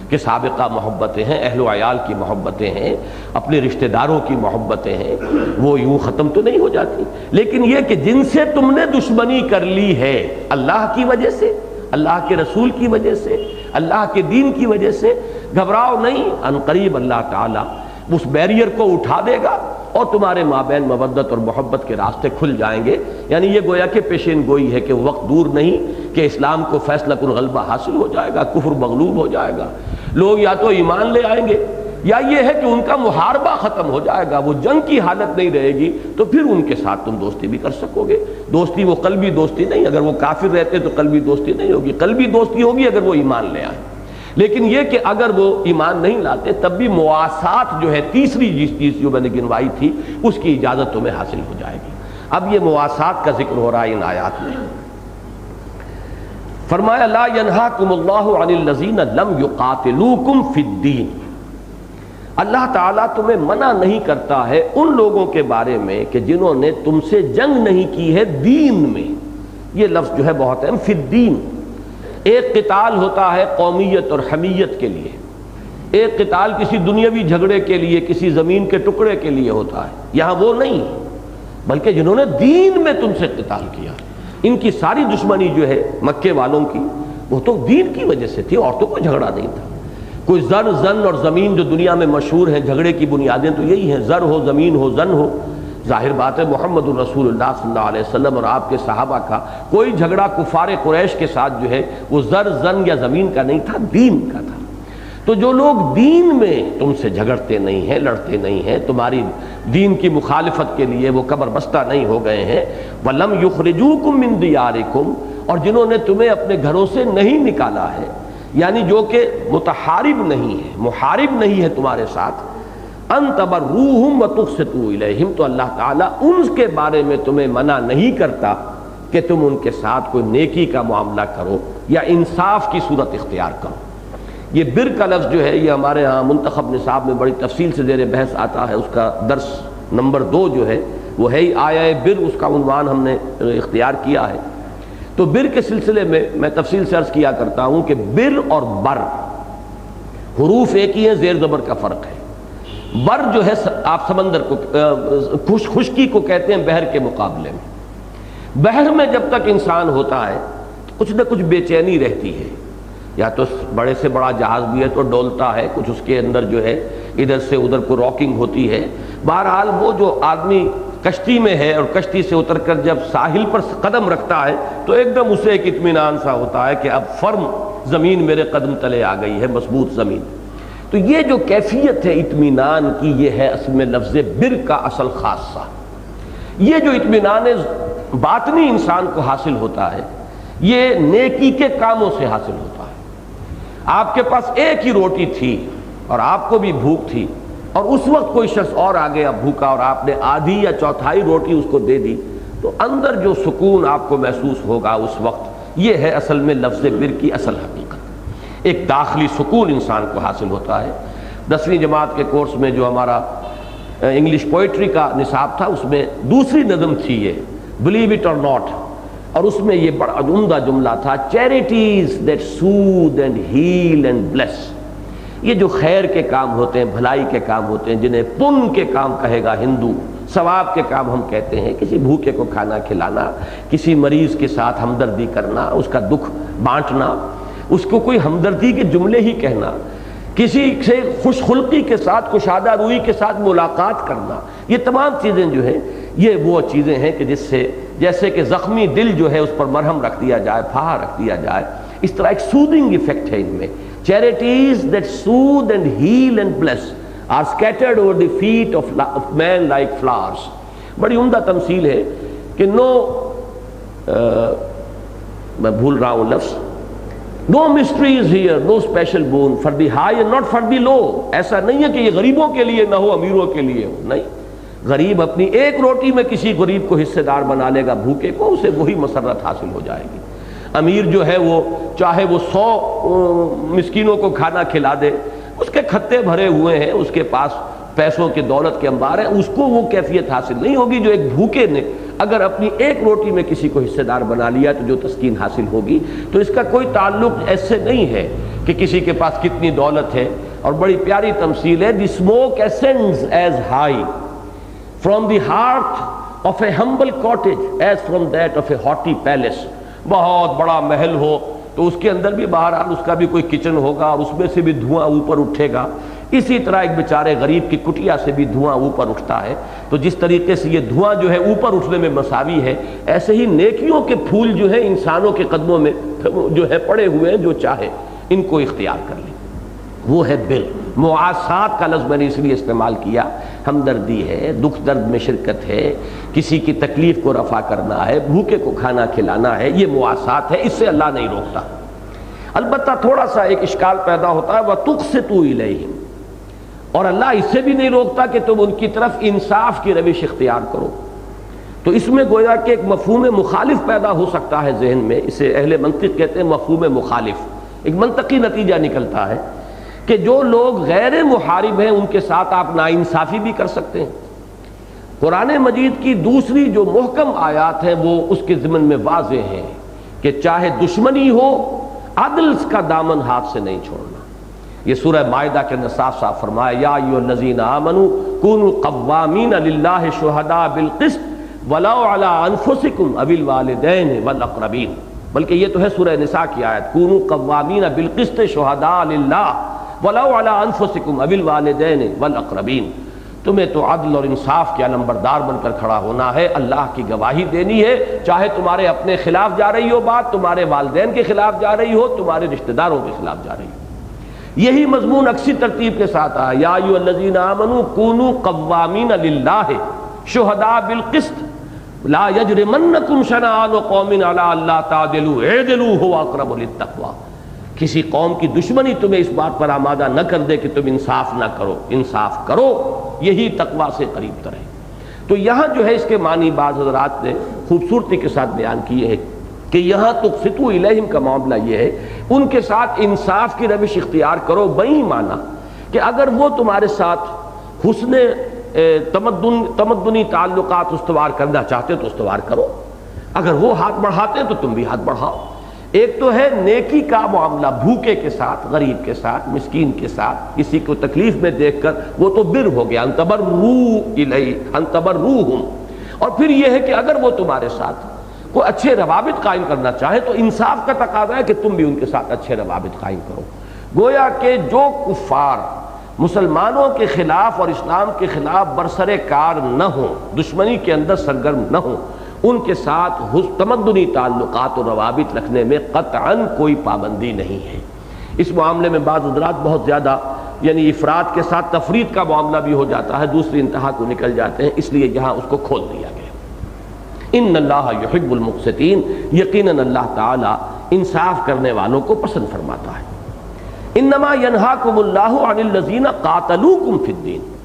کہ سابقہ محبتیں ہیں، اہل و عیال کی محبتیں ہیں، اپنے رشتہ داروں کی محبتیں ہیں، وہ یوں ختم تو نہیں ہو جاتی. لیکن یہ کہ جن سے تم نے دشمنی کر لی ہے اللہ کی وجہ سے، اللہ کے رسول کی وجہ سے، اللہ کے دین کی وجہ سے، گھبراؤ نہیں، ان قریب اللہ تعالی اس بیریئر کو اٹھا دے گا اور تمہارے مابین مودت اور محبت کے راستے کھل جائیں گے. یعنی یہ گویا کہ پیشین گوئی ہے کہ وقت دور نہیں کہ اسلام کو فیصلہ کن غلبہ حاصل ہو جائے گا، کفر مغلوب ہو جائے گا، لوگ یا تو ایمان لے آئیں گے یا یہ ہے کہ ان کا محاربہ ختم ہو جائے گا، وہ جنگ کی حالت نہیں رہے گی، تو پھر ان کے ساتھ تم دوستی بھی کر سکو گے. دوستی وہ قلبی دوستی نہیں، اگر وہ کافر رہتے تو قلبی دوستی نہیں ہوگی، قلبی دوستی ہوگی اگر وہ ایمان لے آئیں. لیکن یہ کہ اگر وہ ایمان نہیں لاتے تب بھی مواسات جو ہے تیسری چیز جو میں نے گنوائی تھی اس کی اجازت تمہیں حاصل ہو جائے گی. اب یہ مواسات کا ذکر ہو رہا ہے ان آیات میں. فرمایا لا ینہاکم اللہ عن الذین لم یقاتلوکم فی الدین. اللہ تعالیٰ تمہیں منع نہیں کرتا ہے ان لوگوں کے بارے میں کہ جنہوں نے تم سے جنگ نہیں کی ہے دین میں. یہ لفظ جو ہے بہت اہم، فی الدین. ایک قتال ہوتا ہے قومیت اور حمیت کے لیے، ایک قتال کسی دنیاوی جھگڑے کے لیے، کسی زمین کے ٹکڑے کے لیے ہوتا ہے. یہاں وہ نہیں، بلکہ جنہوں نے دین میں تم سے قتال کیا. ان کی ساری دشمنی جو ہے مکے والوں کی وہ تو دین کی وجہ سے تھی، اور تو کوئی جھگڑا نہیں تھا. کوئی زن اور زمین جو دنیا میں مشہور ہیں، جھگڑے کی بنیادیں تو یہی ہیں، زر ہو، زمین ہو، زن ہو. ظاہر بات ہے محمد الرسول اللہ صلی اللہ علیہ وسلم اور آپ کے صحابہ کا کوئی جھگڑا کفار قریش کے ساتھ جو ہے وہ زر زن یا زمین کا نہیں تھا، دین کا تھا۔ تو جو لوگ دین میں تم سے جھگڑتے نہیں ہیں، لڑتے نہیں ہیں، تمہاری دین کی مخالفت کے لیے وہ قبر بستہ نہیں ہو گئے ہیں، وَلَمْ يُخْرِجُوكُم مِّن دِيَارِكُمْ، اور جنہوں نے تمہیں اپنے گھروں سے نہیں نکالا ہے، یعنی جو کہ متحارب نہیں ہے، محارب نہیں ہے تمہارے ساتھ، ان تبروہم وتقسطوا الیہم، تو اللہ تعالیٰ ان کے بارے میں تمہیں منع نہیں کرتا کہ تم ان کے ساتھ کوئی نیکی کا معاملہ کرو یا انصاف کی صورت اختیار کرو۔ یہ بر کا لفظ جو ہے یہ ہمارے ہاں منتخب نصاب میں بڑی تفصیل سے زیر بحث آتا ہے، اس کا درس نمبر 2 جو ہے وہ ہے آیا بر، اس کا عنوان ہم نے اختیار کیا ہے۔ تو بر کے سلسلے میں تفصیل سے عرض کیا کرتا ہوں کہ بر اور بر حروف ایک ہی ہیں، زیر زبر کا فرق ہے۔ بر جو ہے آپ سمندر کو خشکی کو کہتے ہیں بحر کے مقابلے میں۔ بحر میں جب تک انسان ہوتا ہے کچھ نہ کچھ بے چینی رہتی ہے، یا تو بڑے سے بڑا جہاز بھی ہے تو ڈولتا ہے، کچھ اس کے اندر جو ہے ادھر سے ادھر کو راکنگ ہوتی ہے۔ بہرحال وہ جو آدمی کشتی میں ہے اور کشتی سے اتر کر جب ساحل پر قدم رکھتا ہے تو ایک دم اسے ایک اطمینان سا ہوتا ہے کہ اب فرم زمین میرے قدم تلے آ گئی ہے، مضبوط زمین۔ تو یہ جو کیفیت ہے اطمینان کی، یہ ہے اصل میں لفظ بر کا اصل خاصہ۔ یہ جو اطمینان باطنی انسان کو حاصل ہوتا ہے یہ نیکی کے کاموں سے حاصل ہوتا ہے۔ آپ کے پاس ایک ہی روٹی تھی اور آپ کو بھی بھوک تھی، اور اس وقت کوئی شخص اور آ گیا بھوکا اور آپ نے آدھی یا چوتھائی روٹی اس کو دے دی، تو اندر جو سکون آپ کو محسوس ہوگا اس وقت، یہ ہے اصل میں لفظ بر کی اصل حقیقت۔ ایک داخلی سکون انسان کو حاصل ہوتا ہے۔ 10ویں جماعت کے کورس میں جو ہمارا انگلش پوئٹری کا نصاب تھا اس میں دوسری نظم تھی یہ بلیو اٹ اور ناٹ، اور اس میں یہ بڑا عمدہ جملہ تھا charities that soothe and heal and bless. یہ جو خیر کے کام ہوتے ہیں، بھلائی کے کام ہوتے ہیں، جنہیں پن کے کام کہے گا ہندو، ثواب کے کام ہم کہتے ہیں، کسی بھوکے کو کھانا کھلانا، کسی مریض کے ساتھ ہمدردی کرنا، اس کا دکھ بانٹنا، اس کو کوئی ہمدردی کے جملے ہی کہنا، کسی سے خوش خلقی کے ساتھ، کشادہ روئی کے ساتھ ملاقات کرنا، یہ تمام چیزیں جو ہیں یہ وہ چیزیں ہیں کہ جس سے جیسے کہ زخمی دل جو ہے اس پر مرہم رکھ دیا جائے، پھاہا رکھ دیا جائے، اس طرح ایک سودنگ ایفیکٹ ہے ان میں۔ Charities that soothe and heal and bless are scattered over the feet of man like flowers. بڑی عمدہ تمثیل ہے کہ میں بھول رہا ہوں لفظ، No mystery is here, no special boon for the high and not for the low۔ ایسا نہیں ہے کہ یہ غریبوں کے لیے نہ ہو، امیروں کے لیے ہو، نہیں۔ غریب اپنی ایک روٹی میں کسی غریب کو حصے دار بنا لے گا بھوکے کو، اسے وہی مسرت حاصل ہو جائے گی۔ امیر جو ہے وہ چاہے وہ 100 مسکینوں کو کھانا کھلا دے، اس کے کھتے بھرے ہوئے ہیں، اس کے پاس پیسوں کے دولت کے انبار ہیں، اس کو وہ کیفیت حاصل نہیں ہوگی جو ایک بھوکے نے اگر اپنی ایک روٹی میں کسی کو حصے دار بنا لیا تو جو تسکین حاصل ہوگی۔ تو اس کا کوئی تعلق ایسے نہیں ہے کہ کسی کے پاس کتنی دولت ہے، اور بڑی پیاری تمثیل ہے، دی smoke ascends as high from the heart of a humble cottage as from that of a haughty palace۔ بہت بڑا محل ہو تو اس کے اندر بھی بہرحال اس کا بھی کوئی کچن ہوگا اور اس میں سے بھی دھواں اوپر اٹھے گا، اسی طرح ایک بیچارے غریب کی کٹیا سے بھی دھواں اوپر اٹھتا ہے۔ تو جس طریقے سے یہ دھواں جو ہے اوپر اٹھنے میں مساوی ہے، ایسے ہی نیکیوں کے پھول جو ہیں انسانوں کے قدموں میں جو ہے پڑے ہوئے ہیں، جو چاہے ان کو اختیار کر لیں، وہ ہے بر۔ معاسات کا لفظ میں نے اس لیے استعمال کیا، ہمدردی ہے، دکھ درد میں شرکت ہے، کسی کی تکلیف کو رفع کرنا ہے، بھوکے کو کھانا کھلانا ہے، یہ معاسات ہے، اس سے اللہ نہیں روکتا۔ البتہ تھوڑا سا ایک اشکال پیدا ہوتا ہے، وَتُقْسِطُوا إِلَيْهِمْ، اور اللہ اس سے بھی نہیں روکتا کہ تم ان کی طرف انصاف کی روش اختیار کرو۔ تو اس میں گویا کہ ایک مفہوم مخالف پیدا ہو سکتا ہے ذہن میں، اسے اہل منطق کہتے ہیں مفہوم مخالف۔ ایک منطقی نتیجہ نکلتا ہے کہ جو لوگ غیر محارب ہیں ان کے ساتھ آپ ناانصافی بھی کر سکتے ہیں۔ قرآن مجید کی دوسری جو محکم آیات ہیں وہ اس کے ضمن میں واضح ہیں کہ چاہے دشمنی ہو، عدل کا دامن ہاتھ سے نہیں چھوڑنا۔ یہ سورہ مائدہ کے اندر صاف صاف فرمایا، یا ایھا الذین آمنوا کونوا قوامین للہ شہداء بالقسط ولو علی انفسکم او الوالدین والاقربین۔ بلکہ یہ تو ہے سورہ نساء کی آیت، کونوا قوامین بالقسط شہداء للہ ولو علی انفسکم او الوالدین والاقربین۔ تمہیں تو عدل اور انصاف کے علمبردار بن کر کھڑا ہونا ہے، اللہ کی گواہی دینی ہے، چاہے تمہارے اپنے خلاف جا رہی ہو بات، تمہارے والدین کے خلاف جا رہی ہو، تمہارے رشتہ داروں کے خلاف جا رہی ہو۔ یہی مضمون اکثر ترتیب کے ساتھ آیا، یا ایھا الذین آمنوا کونوا قوامین للہ شہداء بالقسط لا یجرمنکم شنآن قوم علی الا تعدلوا اعدلوا ھو اقرب للتقوی۔ کسی قوم کی دشمنی تمہیں اس بات پر آمادہ نہ کر دے کہ تم انصاف نہ کرو، انصاف کرو، یہی تقوی سے قریب تر ہے۔ تو یہاں جو ہے اس کے معنی بعض حضرات نے خوبصورتی کے ساتھ بیان کیے ہیں کہ یہاں تقسطوا الیہم کا معاملہ یہ ہے، ان کے ساتھ انصاف کی روش اختیار کرو، بہی معنی کہ اگر وہ تمہارے ساتھ حسن تمدنی تعلقات استوار کرنا چاہتے تو استوار کرو، اگر وہ ہاتھ بڑھاتے تو تم بھی ہاتھ بڑھاؤ۔ ایک تو ہے نیکی کا معاملہ، بھوکے کے ساتھ، غریب کے ساتھ، مسکین کے ساتھ، کسی کو تکلیف میں دیکھ کر، وہ تو بر ہو گیا، ان تبروہم۔ اور پھر یہ ہے کہ اگر وہ تمہارے ساتھ کوئی اچھے روابط قائم کرنا چاہے تو انصاف کا تقاضا ہے کہ تم بھی ان کے ساتھ اچھے روابط قائم کرو۔ گویا کہ جو کفار مسلمانوں کے خلاف اور اسلام کے خلاف برسر کار نہ ہوں، دشمنی کے اندر سرگرم نہ ہوں، ان کے ساتھ تمدنی تعلقات و روابط رکھنے میں قطعاً کوئی پابندی نہیں ہے۔ اس معاملے میں بعض حضرات بہت زیادہ یعنی افراد کے ساتھ تفرید کا معاملہ بھی ہو جاتا ہے، دوسری انتہا کو نکل جاتے ہیں، اس لیے یہاں اس کو کھول دیا گیا۔ ان اللہ یحب المقسطین، یقیناً اللہ تعالی انصاف کرنے والوں کو پسند فرماتا ہے۔ انما ینہاکم اللہ عن الذین قاتلوکم فی الدین،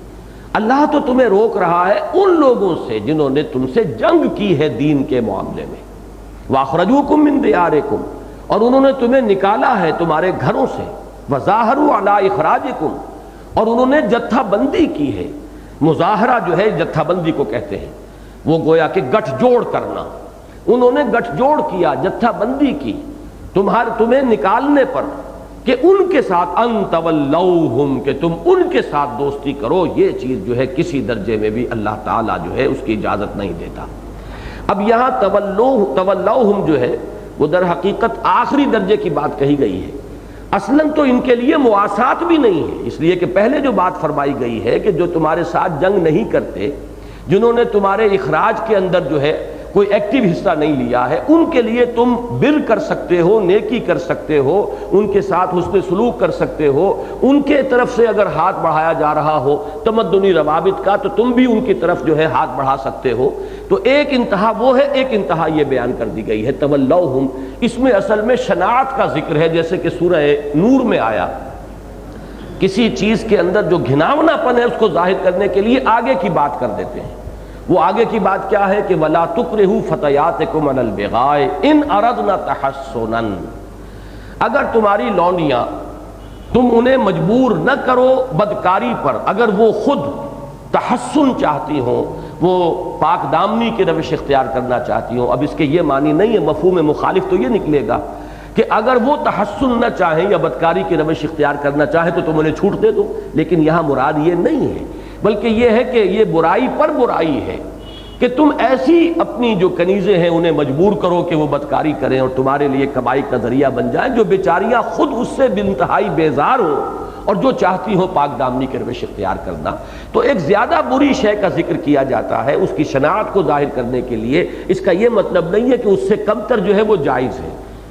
اللہ تو تمہیں روک رہا ہے ان لوگوں سے جنہوں نے تم سے جنگ کی ہے دین کے معاملے میں، واخرجوکم من دیارکم، اور انہوں نے تمہیں نکالا ہے تمہارے گھروں سے، وظاہروا علی اخراجکم، اور انہوں نے جتھا بندی کی ہے۔ مظاہرہ جو ہے جتھا بندی کو کہتے ہیں، وہ گویا کہ گٹھ جوڑ کرنا، انہوں نے گٹھ جوڑ کیا، جتھا بندی کی تمہیں نکالنے پر، کہ ان کے ساتھ ان تولوہم، کہ تم ان کے ساتھ دوستی کرو، یہ چیز جو ہے کسی درجے میں بھی اللہ تعالیٰ جو ہے اس کی اجازت نہیں دیتا۔ اب یہاں تولوہم جو ہے وہ در حقیقت آخری درجے کی بات کہی گئی ہے، اصلاً تو ان کے لیے مواسات بھی نہیں ہے، اس لیے کہ پہلے جو بات فرمائی گئی ہے کہ جو تمہارے ساتھ جنگ نہیں کرتے، جنہوں نے تمہارے اخراج کے اندر جو ہے کوئی ایکٹیو حصہ نہیں لیا ہے، ان کے لیے تم بر کر سکتے ہو، نیکی کر سکتے ہو، ان کے ساتھ حسن سلوک کر سکتے ہو، ان کے طرف سے اگر ہاتھ بڑھایا جا رہا ہو تمدنی روابط کا تو تم بھی ان کی طرف جو ہے ہاتھ بڑھا سکتے ہو۔ تو ایک انتہا وہ ہے، ایک انتہا یہ بیان کر دی گئی ہے تولوہم، اس میں اصل میں شناعت کا ذکر ہے، جیسے کہ سورہ نور میں آیا، کسی چیز کے اندر جو گھناونا پن ہے اس کو ظاہر کرنے کے لیے آگے کی بات کر دیتے ہیں۔ وہ آگے کی بات کیا ہے کہ وَلَا تُكْرِهُ فَتَيَاتِكُمْ عَلَى الْبِغَاءِ إِنْ أَرَدْنَا تَحَسُّنًا، اگر تمہاری لونڈیاں تم انہیں مجبور نہ کرو بدکاری پر، اگر وہ خود تحسن چاہتی ہوں، وہ پاک دامنی کی روش اختیار کرنا چاہتی ہوں۔ اب اس کے یہ معنی نہیں ہے، مفہوم مخالف تو یہ نکلے گا کہ اگر وہ تحسن نہ چاہیں یا بدکاری کی روش اختیار کرنا چاہیں تو تم انہیں چھوٹ دے دو، لیکن یہاں مراد یہ نہیں ہے، بلکہ یہ ہے کہ یہ برائی پر برائی ہے کہ تم ایسی اپنی جو کنیزیں ہیں انہیں مجبور کرو کہ وہ بدکاری کریں اور تمہارے لیے کمائی کا ذریعہ بن جائیں، جو بیچاریاں خود اس سے بانتہائی بیزار ہوں اور جو چاہتی ہوں پاک دامنی کے روش اختیار کرنا۔ تو ایک زیادہ بری شے کا ذکر کیا جاتا ہے اس کی شناعت کو ظاہر کرنے کے لیے، اس کا یہ مطلب نہیں ہے کہ اس سے کمتر جو ہے وہ جائز ہے۔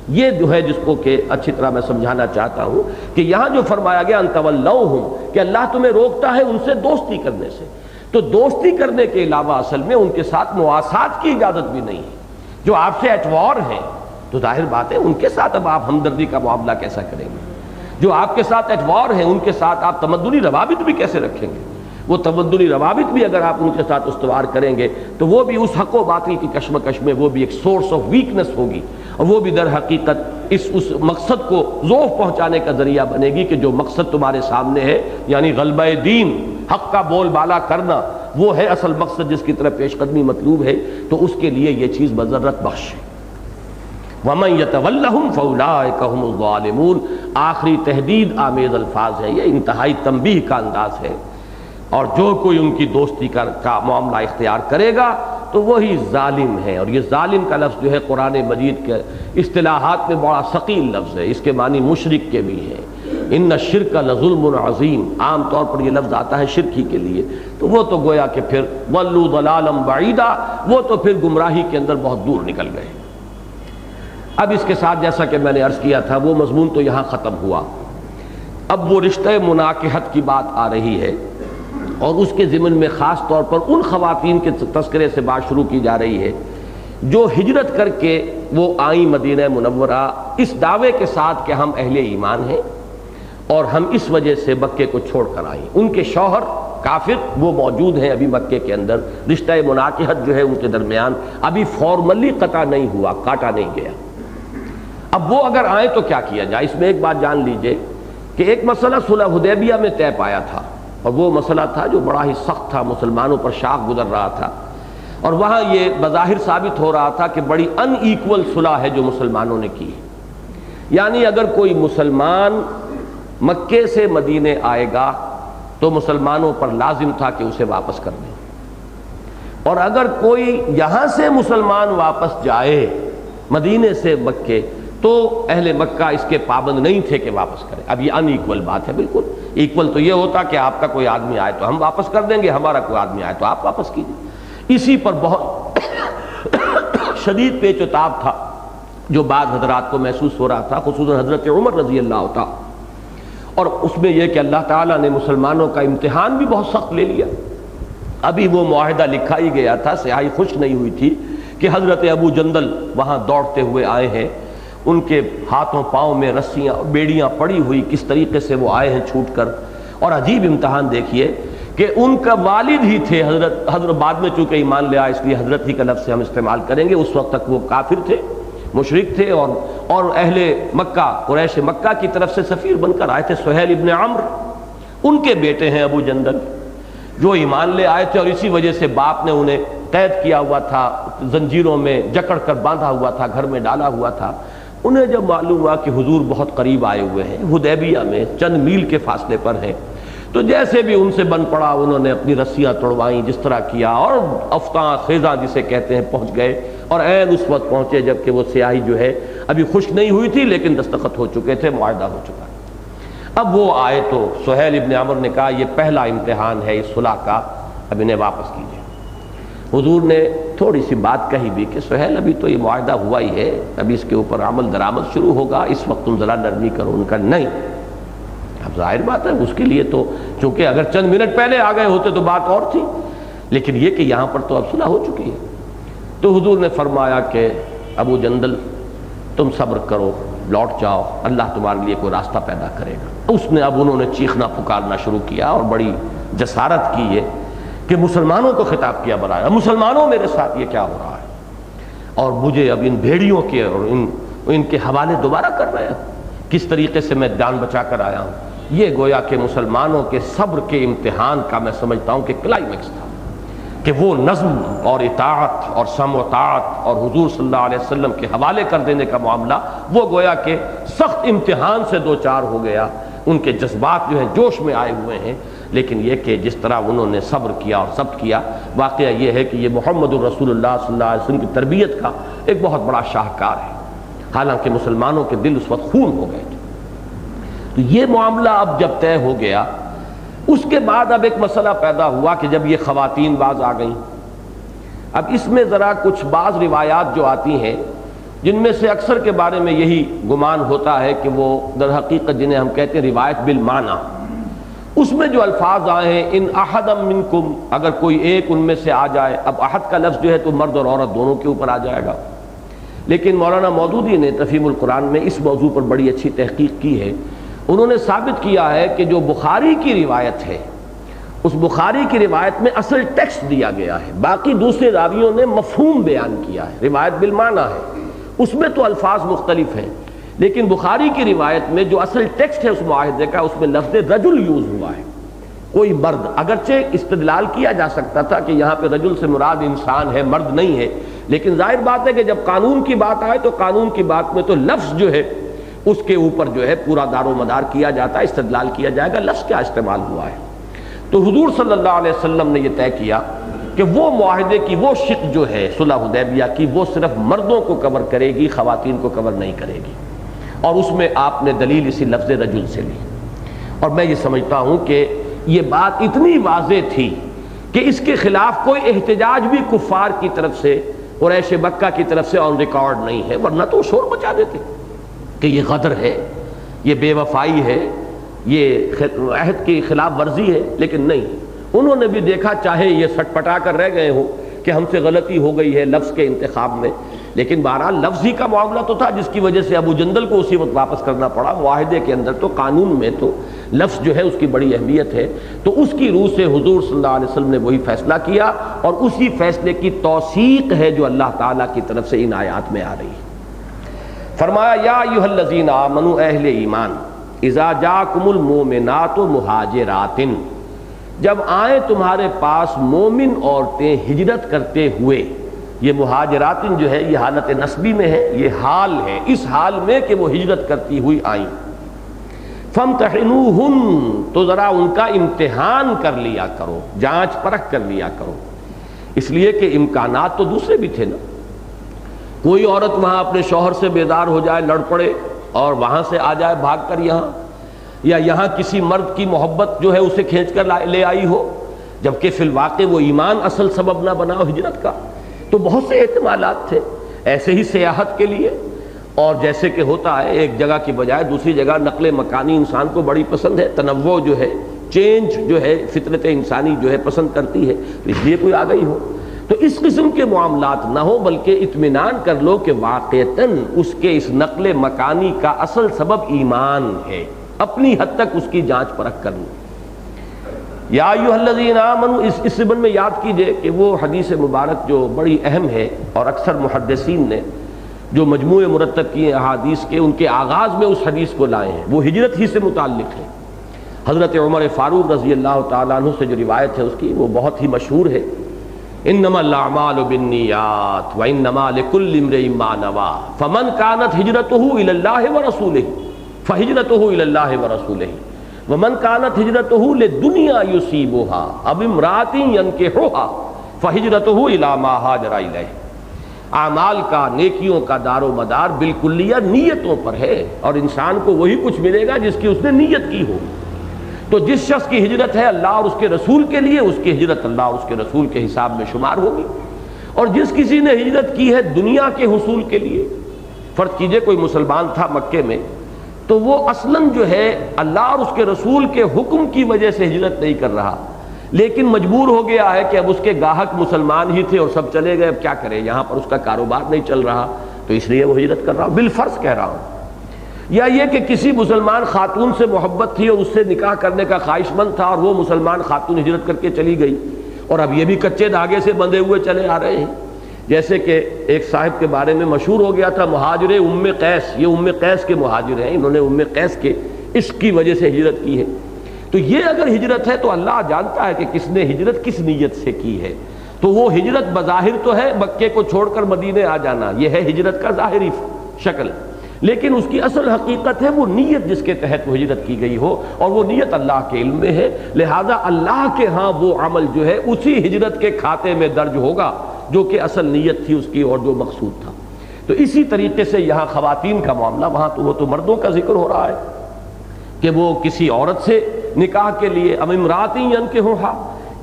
یہ جو ہے جس کو کہ اچھی طرح میں سمجھانا چاہتا ہوں کہ یہاں جو فرمایا گیا ان تولوہم، کہ اللہ تمہیں روکتا ہے ان سے دوستی کرنے سے، تو دوستی کرنے کے علاوہ اصل میں ان کے ساتھ مواسات کی اجازت بھی نہیں ہے۔ جو آپ سے ایٹ وار ہیں تو ظاہر بات ہے ان کے ساتھ اب آپ ہمدردی کا معاملہ کیسا کریں گے؟ جو آپ کے ساتھ ایٹ وار ہیں ان کے ساتھ آپ تمدنی روابط بھی کیسے رکھیں گے؟ وہ تمدنی روابط بھی اگر آپ ان کے ساتھ استوار کریں گے تو وہ بھی اس حق و باطل کی کشمکش میں وہ بھی ایک سورس آف ویکنس ہوگی، اور وہ بھی در حقیقت اس مقصد کو ذوف پہنچانے کا ذریعہ بنے گی کہ جو مقصد تمہارے سامنے ہے، یعنی غلبہ دین، حق کا بول بالا کرنا، وہ ہے اصل مقصد جس کی طرف پیش قدمی مطلوب ہے، تو اس کے لیے یہ چیز بضرورت بخش ہے۔ وَمَن يَتَوَلَّهُمْ فَأُولَٰئِكَ هُمُ الظَّالِمُونَ، آخری تہدید آمیز الفاظ ہے، یہ انتہائی تنبیہ کا انداز ہے، اور جو کوئی ان کی دوستی کا معاملہ اختیار کرے گا تو وہی ظالم ہے۔ اور یہ ظالم کا لفظ جو ہے قرآن مجید کے اصطلاحات میں بڑا ثقیل لفظ ہے، اس کے معنی مشرک کے بھی ہیں، ان الشرک لظلم عظیم، عام طور پر یہ لفظ آتا ہے شرک ہی کے لیے، تو وہ تو گویا کہ پھر ضلوا ضلالا بعیدا، وہ تو پھر گمراہی کے اندر بہت دور نکل گئے۔ اب اس کے ساتھ جیسا کہ میں نے عرض کیا تھا وہ مضمون تو یہاں ختم ہوا، اب وہ رشتہ مناکحت کی بات آ رہی ہے، اور اس کے ضمن میں خاص طور پر ان خواتین کے تذکرے سے بات شروع کی جا رہی ہے جو ہجرت کر کے وہ آئیں مدینہ منورہ اس دعوے کے ساتھ کہ ہم اہل ایمان ہیں اور ہم اس وجہ سے مکے کو چھوڑ کر آئیں۔ ان کے شوہر کافر وہ موجود ہیں ابھی مکے کے اندر، رشتہ مناکحت جو ہے ان کے درمیان ابھی فارملی قطع نہیں ہوا، کاٹا نہیں گیا۔ اب وہ اگر آئیں تو کیا کیا جائے؟ اس میں ایک بات جان لیجئے کہ ایک مسئلہ صلح حدیبیہ میں طے پایا تھا، اور وہ مسئلہ تھا جو بڑا ہی سخت تھا، مسلمانوں پر شاق گزر رہا تھا، اور وہاں یہ بظاہر ثابت ہو رہا تھا کہ بڑی ان ایکول صلح ہے جو مسلمانوں نے کی، یعنی اگر کوئی مسلمان مکے سے مدینے آئے گا تو مسلمانوں پر لازم تھا کہ اسے واپس کر دیں، اور اگر کوئی یہاں سے مسلمان واپس جائے مدینے سے مکے تو اہل مکہ اس کے پابند نہیں تھے کہ واپس کریں۔ اب یہ ان ایکول بات ہے، بالکل ایکول تو یہ ہوتا کہ آپ کا کوئی آدمی آئے تو ہم واپس کر دیں گے، ہمارا کوئی آدمی آئے تو آپ واپس کیجیے۔ اسی پر بہت شدید پیچ و تاب تھا جو بعض حضرات کو محسوس ہو رہا تھا، خصوصاً حضرت عمر رضی اللہ تعالی، اور اس میں یہ کہ اللہ تعالیٰ نے مسلمانوں کا امتحان بھی بہت سخت لے لیا۔ ابھی وہ معاہدہ لکھا ہی گیا تھا، سیاہی خشک نہیں ہوئی تھی کہ حضرت ابو جندل وہاں دوڑتے ہوئے آئے ہیں، ان کے ہاتھوں پاؤں میں رسیاں بیڑیاں پڑی ہوئی، کس طریقے سے وہ آئے ہیں چھوٹ کر۔ اور عجیب امتحان دیکھیے کہ ان کا والد ہی تھے حضرت بعد میں چونکہ ایمان لے آئے اس لیے حضرت ہی کا لفظ ہم استعمال کریں گے، اس وقت تک وہ کافر تھے، مشرک تھے، اور اہل مکہ قریش مکہ کی طرف سے سفیر بن کر آئے تھے سہیل ابن عمرو، ان کے بیٹے ہیں ابو جندل جو ایمان لے آئے تھے، اور اسی وجہ سے باپ نے انہیں قید کیا ہوا تھا، زنجیروں میں جکڑ کر باندھا ہوا تھا، گھر میں ڈالا ہوا تھا۔ انہیں جب معلوم ہوا کہ حضور بہت قریب آئے ہوئے ہیں، حدیبیہ میں چند میل کے فاصلے پر ہیں، تو جیسے بھی ان سے بن پڑا انہوں نے اپنی رسیاں توڑوائیں، جس طرح کیا، اور افطاں خیزاں جسے کہتے ہیں پہنچ گئے، اور عین اس وقت پہنچے جب کہ وہ سیاہی جو ہے ابھی خشک نہیں ہوئی تھی لیکن دستخط ہو چکے تھے، معاہدہ ہو چکا۔ اب وہ آئے تو سہیل ابن عمر نے کہا یہ پہلا امتحان ہے اس صلح کا، اب انہیں واپس کیجیے۔ حضور نے تھوڑی سی بات کہی بھی کہ سہیل ابھی تو یہ معاہدہ ہوا ہی ہے، ابھی اس کے اوپر عمل درآمد شروع ہوگا، اس وقت تم ذرا نرمی کرو۔ ان کا نہیں، اب ظاہر بات ہے اس کے لیے تو چونکہ اگر چند منٹ پہلے آ گئے ہوتے تو بات اور تھی، لیکن یہ کہ یہاں پر تو اب صلح ہو چکی ہے۔ تو حضور نے فرمایا کہ ابو جندل تم صبر کرو، لوٹ جاؤ، اللہ تمہارے لیے کوئی راستہ پیدا کرے گا۔ اس نے اب انہوں نے چیخنا پکارنا شروع کیا اور بڑی جسارت کی ہے کہ مسلمانوں کو خطاب کیا بلایا، مسلمانوں میرے ساتھ یہ کیا ہو رہا ہے، اور مجھے اب ان بھیڑیوں کے اور ان کے حوالے دوبارہ کر رہے ہیں، کس طریقے سے میں جان بچا کر آیا ہوں۔ یہ گویا کہ مسلمانوں کے صبر کے امتحان کا میں سمجھتا ہوں کہ کلائمیکس تھا، کہ وہ نظم اور اطاعت اور سمع و طاعت اور حضور صلی اللہ علیہ وسلم کے حوالے کر دینے کا معاملہ وہ گویا کہ سخت امتحان سے دو چار ہو گیا۔ ان کے جذبات جو ہیں جوش میں آئے ہوئے ہیں، لیکن یہ کہ جس طرح انہوں نے صبر کیا اور ثبت کیا، واقعہ یہ ہے کہ یہ محمد الرسول اللہ صلی اللہ علیہ وسلم کی تربیت کا ایک بہت بڑا شاہکار ہے، حالانکہ مسلمانوں کے دل اس وقت خون ہو گئے تھے۔ تو یہ معاملہ اب جب طے ہو گیا، اس کے بعد اب ایک مسئلہ پیدا ہوا کہ جب یہ خواتین باز آ گئیں، اب اس میں ذرا کچھ بعض روایات جو آتی ہیں جن میں سے اکثر کے بارے میں یہی گمان ہوتا ہے کہ وہ در حقیقت جنہیں ہم کہتے ہیں روایت بالمعنی، اس میں جو الفاظ آئے ہیں ان احد منکم، اگر کوئی ایک ان میں سے آ جائے، اب احد کا لفظ جو ہے تو مرد اور عورت دونوں کے اوپر آ جائے گا، لیکن مولانا مودودی نے تفہیم القرآن میں اس موضوع پر بڑی اچھی تحقیق کی ہے۔ انہوں نے ثابت کیا ہے کہ جو بخاری کی روایت ہے، اس بخاری کی روایت میں اصل ٹیکسٹ دیا گیا ہے، باقی دوسرے راویوں نے مفہوم بیان کیا ہے، روایت بالمعنی ہے، اس میں تو الفاظ مختلف ہیں، لیکن بخاری کی روایت میں جو اصل ٹیکسٹ ہے اس معاہدے کا، اس میں لفظ رجل یوز ہوا ہے، کوئی مرد۔ اگرچہ استدلال کیا جا سکتا تھا کہ یہاں پہ رجل سے مراد انسان ہے، مرد نہیں ہے، لیکن ظاہر بات ہے کہ جب قانون کی بات آئے تو قانون کی بات میں تو لفظ جو ہے اس کے اوپر جو ہے پورا دار و مدار کیا جاتا ہے، استدلال کیا جائے گا لفظ کیا استعمال ہوا ہے۔ تو حضور صلی اللہ علیہ وسلم نے یہ طے کیا کہ وہ معاہدے کی وہ شق جو ہے صلح حدیبیہ کی، وہ صرف مردوں کو کور کرے گی، خواتین کو کور نہیں کرے گی، اور اس میں آپ نے دلیل اسی لفظ رجل سے لی۔ اور میں یہ سمجھتا ہوں کہ یہ بات اتنی واضح تھی کہ اس کے خلاف کوئی احتجاج بھی کفار کی طرف سے قریش مکہ کی طرف سے آن ریکارڈ نہیں ہے، ورنہ تو شور مچا دیتے کہ یہ غدر ہے، یہ بے وفائی ہے، یہ عہد کی خلاف ورزی ہے. لیکن نہیں، انہوں نے بھی دیکھا، چاہے یہ سٹ پٹا کر رہ گئے ہوں کہ ہم سے غلطی ہو گئی ہے لفظ کے انتخاب میں، لیکن بہرحال لفظ ہی کا معاملہ تو تھا جس کی وجہ سے ابو جندل کو اسی وقت واپس کرنا پڑا. معاہدے کے اندر تو قانون میں تو لفظ جو ہے اس کی بڑی اہمیت ہے. تو اس کی روح سے حضور صلی اللہ علیہ وسلم نے وہی فیصلہ کیا، اور اسی فیصلے کی توثیق ہے جو اللہ تعالیٰ کی طرف سے ان آیات میں آ رہی ہے. فرمایا یا ایھا الذین آمنوا، اہل ایمان، اذا جاءکم المؤمنات مہاجرات، جب آئیں تمہارے پاس مومن عورتیں ہجرت کرتے ہوئے. یہ مہاجرات جو ہے یہ حالت نسبی میں ہے، یہ حال ہے، اس حال میں کہ وہ ہجرت کرتی ہوئی آئیں. فامتحنوہن، تو ذرا ان کا امتحان کر لیا کرو، جانچ پرکھ کر لیا کرو، اس لیے کہ امکانات تو دوسرے بھی تھے نا. کوئی عورت وہاں اپنے شوہر سے بیدار ہو جائے، لڑ پڑے اور وہاں سے آ جائے بھاگ کر یہاں، یا یہاں کسی مرد کی محبت جو ہے اسے کھینچ کر لے آئی ہو، جبکہ فی الواقع وہ ایمان اصل سبب نہ بنا ہو ہجرت کا. تو بہت سے احتمالات تھے ایسے ہی سیاحت کے لیے. اور جیسے کہ ہوتا ہے ایک جگہ کی بجائے دوسری جگہ نقل مکانی انسان کو بڑی پسند ہے، تنوع جو ہے، چینج جو ہے فطرت انسانی جو ہے پسند کرتی ہے، اس لیے کوئی آ گئی ہو. تو اس قسم کے معاملات نہ ہو، بلکہ اطمینان کر لو کہ واقعتاً اس کے اس نقل مکانی کا اصل سبب ایمان ہے، اپنی حد تک اس کی جانچ پرکھ کر لو. یا ایھا الذین آمنوا، اس ضمن میں یاد کیجئے کہ وہ حدیث مبارک جو بڑی اہم ہے، اور اکثر محدثین نے جو مجموعے مرتب کیے احادیث کے، ان کے آغاز میں اس حدیث کو لائے ہیں، وہ ہجرت ہی سے متعلق ہے. حضرت عمر فاروق رضی اللہ تعالیٰ عنہ سے جو روایت ہے اس کی، وہ بہت ہی مشہور ہے. انما الاعمال بالنیات وانما لکل امرئ ما نوى فمن كانت هجرته الى الله ورسوله فهجرته الى الله ورسوله ومن كانت هجرته للدنيا يصيبها او امرأة ينكحها فهجرته الى ما هاجر اليه. اعمال کا، نیکیوں کا دار و مدار بالکلیہ نیتوں پر ہے، اور انسان کو وہی کچھ ملے گا جس کی اس نے نیت کی ہو. تو جس شخص کی ہجرت ہے اللہ اور اس کے رسول کے لیے، اس کی ہجرت اللہ اور اس کے رسول کے حساب میں شمار ہوگی. اور جس کسی نے ہجرت کی ہے دنیا کے حصول کے لیے، فرض کیجئے کوئی مسلمان تھا مکے میں، تو وہ اصلاً جو ہے اللہ اور اس کے رسول کے حکم کی وجہ سے ہجرت نہیں کر رہا، لیکن مجبور ہو گیا ہے کہ اب اس کے گاہک مسلمان ہی تھے اور سب چلے گئے، اب کیا کرے، یہاں پر اس کا کاروبار نہیں چل رہا، تو اس لیے وہ ہجرت کر رہا ہوں، بالفرض کہہ رہا ہوں. یا یہ کہ کسی مسلمان خاتون سے محبت تھی اور اس سے نکاح کرنے کا خواہش مند تھا، اور وہ مسلمان خاتون ہجرت کر کے چلی گئی، اور اب یہ بھی کچے دھاگے سے بندھے ہوئے چلے آ رہے ہیں. جیسے کہ ایک صاحب کے بارے میں مشہور ہو گیا تھا، مہاجر ام قیس، یہ ام قیس کے مہاجر ہیں، انہوں نے ام قیس کے عشق کی وجہ سے ہجرت کی ہے. تو یہ اگر ہجرت ہے تو اللہ جانتا ہے کہ کس نے ہجرت کس نیت سے کی ہے. تو وہ ہجرت بظاہر تو ہے مکے کو چھوڑ کر مدینے آ جانا، یہ ہے ہجرت کا ظاہری شکل، لیکن اس کی اصل حقیقت ہے وہ نیت جس کے تحت وہ ہجرت کی گئی ہو، اور وہ نیت اللہ کے علم میں ہے. لہذا اللہ کے ہاں وہ عمل جو ہے اسی ہجرت کے کھاتے میں درج ہوگا جو کہ اصل نیت تھی اس کی اور جو مقصود تھا. تو اسی طریقے سے یہاں خواتین کا معاملہ، وہاں تو وہ تو مردوں کا ذکر ہو رہا ہے کہ وہ کسی عورت سے نکاح کے لیے، ام امرأۃ ینکحھا،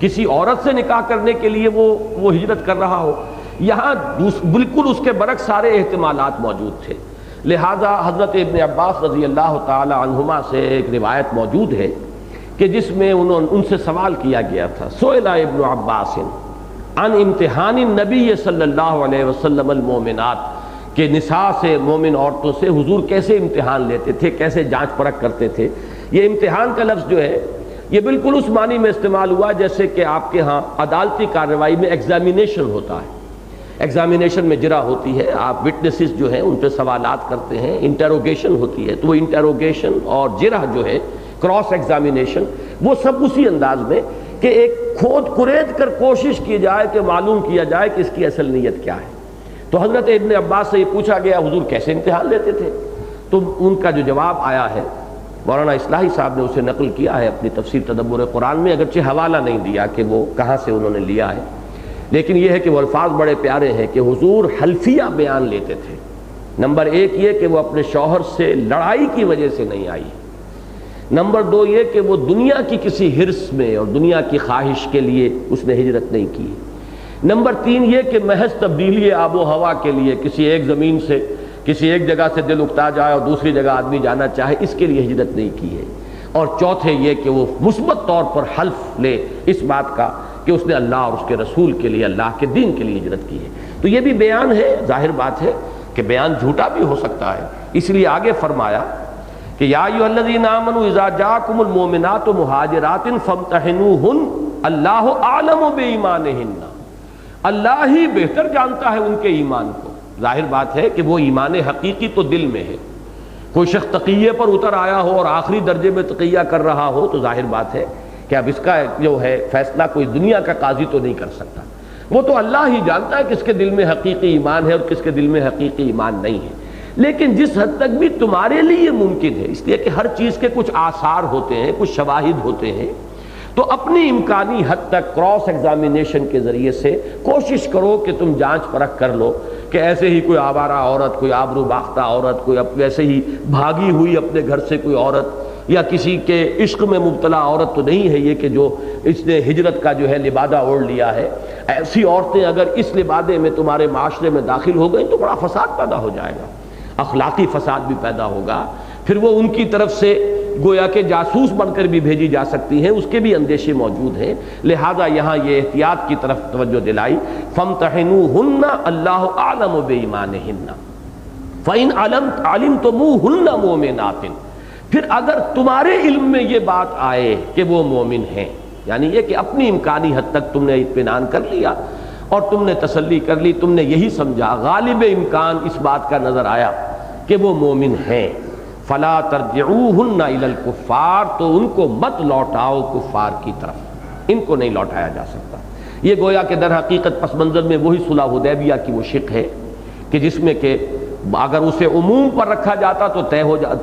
کسی عورت سے نکاح کرنے کے لیے وہ ہجرت کر رہا ہو. یہاں بالکل اس کے برعکس سارے احتمالات موجود تھے. لہذا حضرت ابن عباس رضی اللہ تعالی عنہما سے ایک روایت موجود ہے کہ جس میں ان سے سوال کیا گیا تھا، سئل ابن عباس عن امتحان النبی صلی اللہ علیہ وسلم المومنات، کہ نساء سے، مومن عورتوں سے حضور کیسے امتحان لیتے تھے، کیسے جانچ پرکھ کرتے تھے. یہ امتحان کا لفظ جو ہے یہ بالکل اس معنی میں استعمال ہوا جیسے کہ آپ کے ہاں عدالتی کارروائی میں ایگزامینیشن ہوتا ہے. ایگزامینیشن میں جرا ہوتی ہے، آپ وٹنسز جو ہیں ان پہ سوالات کرتے ہیں، انٹروگیشن ہوتی ہے، تو وہ انٹروگیشن اور جرح جو ہے، کراس ایگزامینیشن، وہ سب اسی انداز میں کہ ایک کھود کرید کر کوشش کی جائے کہ معلوم کیا جائے کہ اس کی اصل نیت کیا ہے. تو حضرت ابن عباس سے یہ پوچھا گیا حضور کیسے امتحان لیتے تھے، تو ان کا جو جواب آیا ہے مولانا اصلاحی صاحب نے اسے نقل کیا ہے اپنی تفسیر تدبر قرآن میں، اگرچہ حوالہ نہیں دیا کہ وہ کہاں سے انہوں نے لیا ہے، لیکن یہ ہے کہ وہ الفاظ بڑے پیارے ہیں کہ حضور حلفیہ بیان لیتے تھے. نمبر ایک یہ کہ وہ اپنے شوہر سے لڑائی کی وجہ سے نہیں آئی، نمبر دو یہ کہ وہ دنیا کی کسی حرص میں اور دنیا کی خواہش کے لیے اس نے ہجرت نہیں کی. نمبر تین یہ کہ محض تبدیلی آب و ہوا کے لیے کسی ایک زمین سے کسی ایک جگہ سے دل اکتا جائے اور دوسری جگہ آدمی جانا چاہے اس کے لیے ہجرت نہیں کی ہے. اور چوتھے یہ کہ وہ مثبت طور پر حلف لے اس بات کا کہ اس نے اللہ اور اس کے رسول کے لیے اللہ کے دین کے لیے ہجرت کی ہے. تو یہ بھی بیان ہے، ظاہر بات ہے کہ بیان جھوٹا بھی ہو سکتا ہے. اس لیے آگے فرمایا کہ یا ایھا الذین آمنوا اذا جاءکم المؤمنات مہاجرات فامتحنوہن اللہ اعلم بایمانہن. اللہ ہی بہتر جانتا ہے ان کے ایمان کو. ظاہر بات ہے کہ وہ ایمان حقیقی تو دل میں ہے. کوئی شخص تقیے پر اتر آیا ہو اور آخری درجے میں تقیہ کر رہا ہو تو ظاہر بات ہے کہ اب اس کا جو ہے فیصلہ کوئی دنیا کا قاضی تو نہیں کر سکتا. وہ تو اللہ ہی جانتا ہے کس کے دل میں حقیقی ایمان ہے اور کس کے دل میں حقیقی ایمان نہیں ہے. لیکن جس حد تک بھی تمہارے لیے یہ ممکن ہے، اس لیے کہ ہر چیز کے کچھ آثار ہوتے ہیں، کچھ شواہد ہوتے ہیں، تو اپنی امکانی حد تک کراس ایگزامینیشن کے ذریعے سے کوشش کرو کہ تم جانچ پرکھ کر لو کہ ایسے ہی کوئی آوارہ عورت، کوئی آبرو باختہ عورت، کوئی ویسے ہی بھاگی ہوئی اپنے گھر سے کوئی عورت یا کسی کے عشق میں مبتلا عورت تو نہیں ہے یہ کہ جو اس نے ہجرت کا جو ہے لبادہ اوڑھ لیا ہے. ایسی عورتیں اگر اس لبادے میں تمہارے معاشرے میں داخل ہو گئیں تو بڑا فساد پیدا ہو جائے گا، اخلاقی فساد بھی پیدا ہوگا. پھر وہ ان کی طرف سے گویا کہ جاسوس بن کر بھی بھیجی جا سکتی ہیں، اس کے بھی اندیشے موجود ہیں. لہذا یہاں یہ احتیاط کی طرف توجہ دلائی. فامتحنوہن اللہ اعلم بایمانہن فإن علمتموہن مؤمنات. پھر اگر تمہارے علم میں یہ بات آئے کہ وہ مومن ہیں، یعنی یہ کہ اپنی امکانی حد تک تم نے اطمینان کر لیا اور تم نے تسلی کر لی، تم نے یہی سمجھا، غالب امکان اس بات کا نظر آیا کہ وہ مومن ہیں، فلا ترجعوہن الی الکفار، تو ان کو مت لوٹاؤ کفار کی طرف، ان کو نہیں لوٹایا جا سکتا. یہ گویا کہ در حقیقت پس منظر میں وہی صلح حدیبیہ کی وہ شق ہے کہ جس میں کہ اگر اسے عموم پر رکھا جاتا تو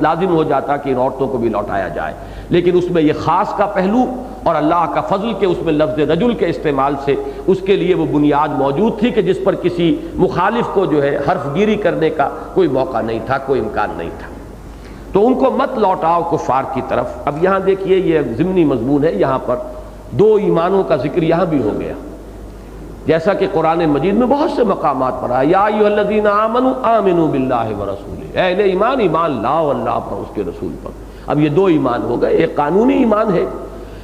لازم ہو جاتا کہ ان عورتوں کو بھی لوٹایا جائے، لیکن اس میں یہ خاص کا پہلو اور اللہ کا فضل کہ اس میں لفظ رجل کے استعمال سے اس کے لیے وہ بنیاد موجود تھی کہ جس پر کسی مخالف کو جو ہے حرف گیری کرنے کا کوئی موقع نہیں تھا، کوئی امکان نہیں تھا. تو ان کو مت لوٹاؤ کفار کی طرف. اب یہاں دیکھیے یہ ضمنی مضمون ہے، یہاں پر دو ایمانوں کا ذکر یہاں بھی ہو گیا، جیسا کہ قرآن مجید میں بہت سے مقامات پر آیا. یا ایھا الذین آمنوا آمنوا باللہ ورسولہ، اے اہل ایمان ایمان لاؤ اللہ پر، اس کے رسول پر. اب یہ دو ایمان ہو گئے. ایک قانونی ایمان ہے،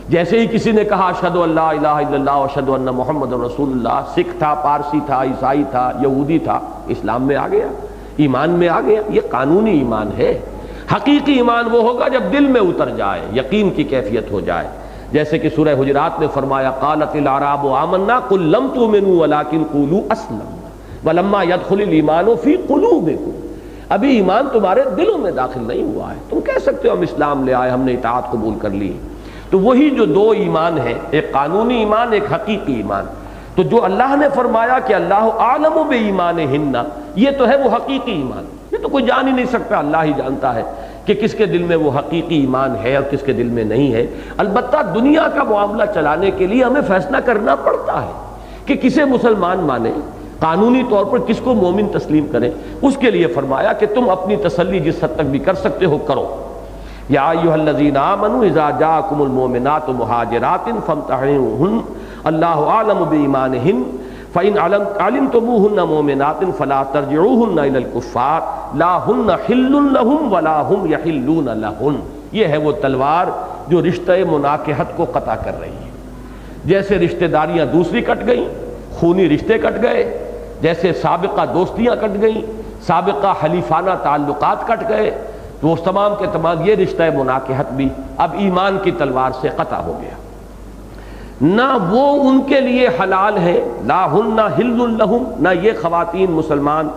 جیسے ہی کسی نے کہا اشہد ان لا الہ الا اللہ واشہد ان محمد رسول اللہ، سکھ تھا، پارسی تھا، عیسائی تھا، یہودی تھا، اسلام میں آ گیا، ایمان میں آ گیا. یہ قانونی ایمان ہے. حقیقی ایمان وہ ہوگا جب دل میں اتر جائے، یقین کی کیفیت ہو جائے. جیسے کہ سورہ حجرات میں فرمایا قالت الاعراب آمنا قل لم تؤمنوا ولکن قولوا اسلمنا ولما يدخل الايمان في قلوبكم. ابھی ایمان تمہارے دلوں میں داخل نہیں ہوا ہے، تم کہہ سکتے ہو ہم اسلام لے آئے، ہم نے اطاعت قبول کر لی. تو وہی جو دو ایمان ہیں، ایک قانونی ایمان، ایک حقیقی ایمان. تو جو اللہ نے فرمایا کہ اللہ اعلم بایمانہن، یہ تو ہے وہ حقیقی ایمان. یہ تو کوئی جان ہی نہیں سکتا، اللہ ہی جانتا ہے کہ کس کے دل میں وہ حقیقی ایمان ہے اور کس کے دل میں نہیں ہے. البتہ دنیا کا معاملہ چلانے کے لیے ہمیں فیصلہ کرنا پڑتا ہے کہ کسے مسلمان مانیں، قانونی طور پر کس کو مومن تسلیم کریں. اس کے لیے فرمایا کہ تم اپنی تسلی جس حد تک بھی کر سکتے ہو کرو. یا ایھا الذین آمنوا اذا جاءکم المؤمنات مہاجرات فامتحنوہن اللہ اعلم بایمانہن فإن علمتموہن مؤمنات فلا ترجعوہن الی الکفار لا ہن حل لہم ولا ہم یحلون لہن. یہ ہے وہ تلوار جو رشتہ مناکحت کو قطع کر رہی ہے. جیسے رشتہ داریاں دوسری کٹ گئیں، خونی رشتے کٹ گئے، جیسے سابقہ دوستیاں کٹ گئیں، سابقہ حلیفانہ تعلقات کٹ گئے، تو وہ تمام کے تمام یہ رشتہ مناکحت بھی اب ایمان کی تلوار سے قطع ہو گیا. نہ وہ ان کے لیے حلال ہے، لا ہن حل لہم، نہ یہ خواتین مسلمان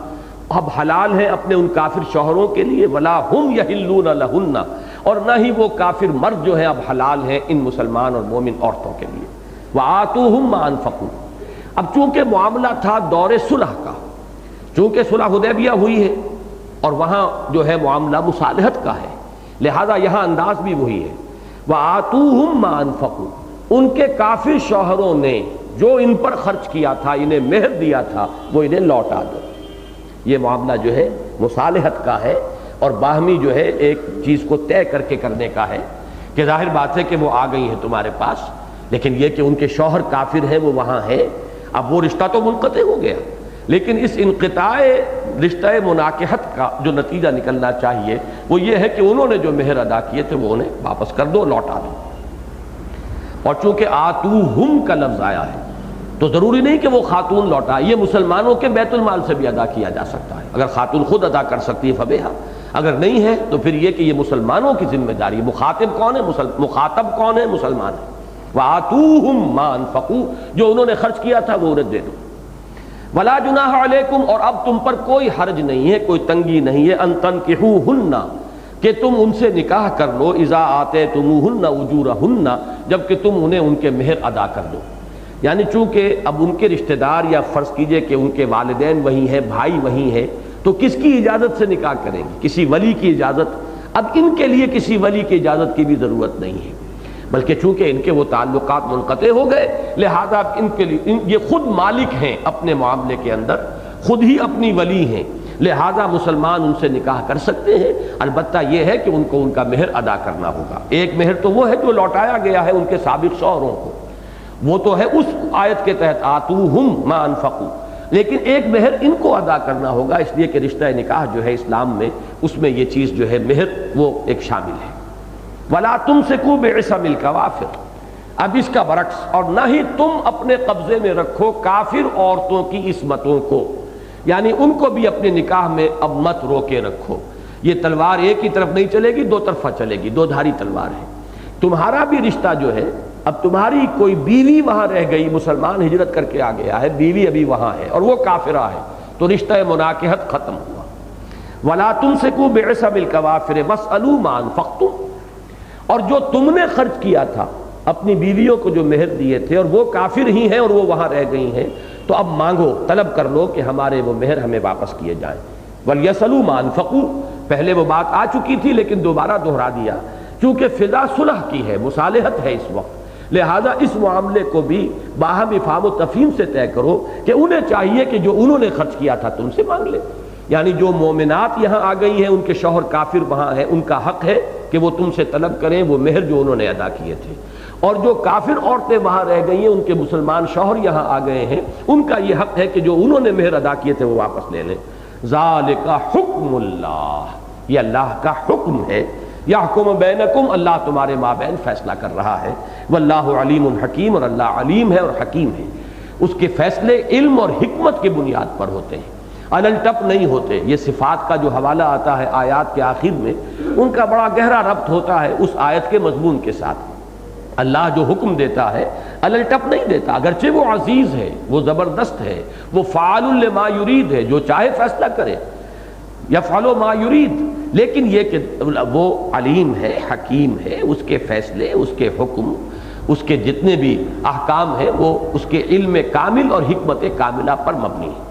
اب حلال ہیں اپنے ان کافر شوہروں کے لیے، ولا ہم یحلون لہن، اور نہ ہی وہ کافر مرد جو ہیں اب حلال ہیں ان مسلمان اور مومن عورتوں کے لیے. وآتوہم ما انفقوا. اب چونکہ معاملہ تھا دور صلح کا، چونکہ صلح حدیبیہ ہوئی ہے اور وہاں جو ہے معاملہ مصالحت کا ہے، لہذا یہاں انداز بھی وہی ہے. وآتوہم ما انفقوا، ان کے کافر شوہروں نے جو ان پر خرچ کیا تھا، انہیں مہر دیا تھا، وہ انہیں لوٹا دو. یہ معاملہ جو ہے مصالحت کا ہے اور باہمی جو ہے ایک چیز کو طے کر کے کرنے کا ہے کہ ظاہر بات ہے کہ وہ آ گئی ہیں تمہارے پاس، لیکن یہ کہ ان کے شوہر کافر ہیں، وہ وہاں ہیں، اب وہ رشتہ تو منقطع ہو گیا، لیکن اس انقطاع رشتہ مناکحت کا جو نتیجہ نکلنا چاہیے وہ یہ ہے کہ انہوں نے جو مہر ادا کیے تھے وہ انہیں واپس کر دو، لوٹا دو۔ اور چونکہ آتوہم کا لفظ آیا ہے تو ضروری نہیں کہ وہ خاتون لوٹا، یہ مسلمانوں کے بیت المال سے بھی ادا کیا جا سکتا ہے، اگر خاتون خود ادا کر سکتی ہے فبیہا، اگر نہیں ہے تو پھر یہ کہ یہ مسلمانوں کی ذمہ داری، مخاطب کون ہے؟ مخاطب کون ہے؟ مسلمان ہے۔ وآتوہم ما انفقوا، جو انہوں نے خرچ کیا تھا وہ انہیں دے دو۔ ولا جناح علیکم، اور اب تم پر کوئی حرج نہیں ہے، کوئی تنگی نہیں ہے، ان تنکحوہن، کہ تم ان سے نکاح کر لو، اذا آتیتموہن اجورہن، جبکہ تم انہیں ان کے مہر ادا کر دو۔ یعنی چونکہ اب ان کے رشتہ دار، یا فرض کیجئے کہ ان کے والدین وہی ہیں، بھائی وہی ہیں، تو کس کی اجازت سے نکاح کریں گے؟ کسی ولی کی اجازت؟ اب ان کے لیے کسی ولی کی اجازت کی بھی ضرورت نہیں ہے، بلکہ چونکہ ان کے وہ تعلقات منقطع ہو گئے، لہذا ان کے لیے یہ خود مالک ہیں اپنے معاملے کے اندر، خود ہی اپنی ولی ہیں، لہذا مسلمان ان سے نکاح کر سکتے ہیں، البتہ یہ ہے کہ ان کو ان کا مہر ادا کرنا ہوگا۔ ایک مہر تو وہ ہے جو لوٹایا گیا ہے ان کے سابق شوہروں کو، وہ تو ہے اس آیت کے تحت آتوہم ما انفقوا، لیکن ایک مہر ان کو ادا کرنا ہوگا، اس لیے کہ رشتہ نکاح جو ہے اسلام میں، اس میں یہ چیز جو ہے مہر وہ ایک شامل ہے۔ وَلَا تُمْسِكُوا بِعِصَمِ الْكَوَافِرِ، اب اس کا برعکس، اور نہ ہی تم اپنے قبضے میں رکھو کافر عورتوں کی عصمتوں کو، یعنی ان کو بھی اپنے نکاح میں اب مت روکے رکھو۔ یہ تلوار ایک ہی طرف نہیں چلے گی، دو طرفہ چلے گی، دو دھاری تلوار ہے۔ تمہارا بھی رشتہ جو ہے، اب تمہاری کوئی بیوی وہاں رہ گئی، مسلمان ہجرت کر کے آ گیا ہے، بیوی ابھی وہاں ہے اور وہ کافرہ ہے، تو رشتہ مناکحت ختم ہوا۔ وَلَا تُمْسِكُوا بِعِصَمِ الْكَوَافِرِ وَاسْأَلُوا مَا أَنفَقْتُمْ، اور جو تم نے خرچ کیا تھا اپنی بیویوں کو جو مہر دیے تھے، اور وہ کافر ہی ہیں اور وہ وہاں رہ گئی ہیں، تو اب مانگو، طلب کر لو کہ ہمارے وہ مہر ہمیں واپس کیے جائیں۔ وَلْيَسْأَلُوا مَا أَنفَقُوا، پہلے وہ بات آ چکی تھی لیکن دوبارہ دہرا دیا، چونکہ فضا صلح کی ہے، مصالحت ہے اس وقت، لہذا اس معاملے کو بھی باہم افہام و تفہیم سے طے کرو کہ انہیں چاہیے کہ جو انہوں نے خرچ کیا تھا تم سے مانگ لے، یعنی جو مومنات یہاں آ گئی ہیں، ان کے شوہر کافر وہاں ہیں، ان کا حق ہے کہ وہ تم سے طلب کریں وہ مہر جو انہوں نے ادا کیے تھے، اور جو کافر عورتیں وہاں رہ گئی ہیں، ان کے مسلمان شوہر یہاں آ گئے ہیں، ان کا یہ حق ہے کہ جو انہوں نے مہر ادا کیے تھے وہ واپس لے لیں۔ ذالک حکم اللہ، یہ اللہ کا حکم ہے، یحکم بینکم، اللہ تمہارے مابین فیصلہ کر رہا ہے، واللہ علیم حکیم، اور اللہ علیم ہے اور حکیم ہے، اس کے فیصلے علم اور حکمت کی بنیاد پر ہوتے ہیں، الٹپ نہیں ہوتے۔ یہ صفات کا جو حوالہ آتا ہے آیات کے آخر میں، ان کا بڑا گہرا ربط ہوتا ہے اس آیت کے مضمون کے ساتھ۔ اللہ جو حکم دیتا ہے الٹپ نہیں دیتا، اگرچہ وہ عزیز ہے، وہ زبردست ہے، وہ فعال لما یرید ہے، جو چاہے فیصلہ کرے، یفعل ما یرید، لیکن یہ کہ وہ علیم ہے، حکیم ہے، اس کے فیصلے، اس کے حکم، اس کے جتنے بھی احکام ہیں وہ اس کے علم کامل اور حکمت کاملہ پر مبنی ہے۔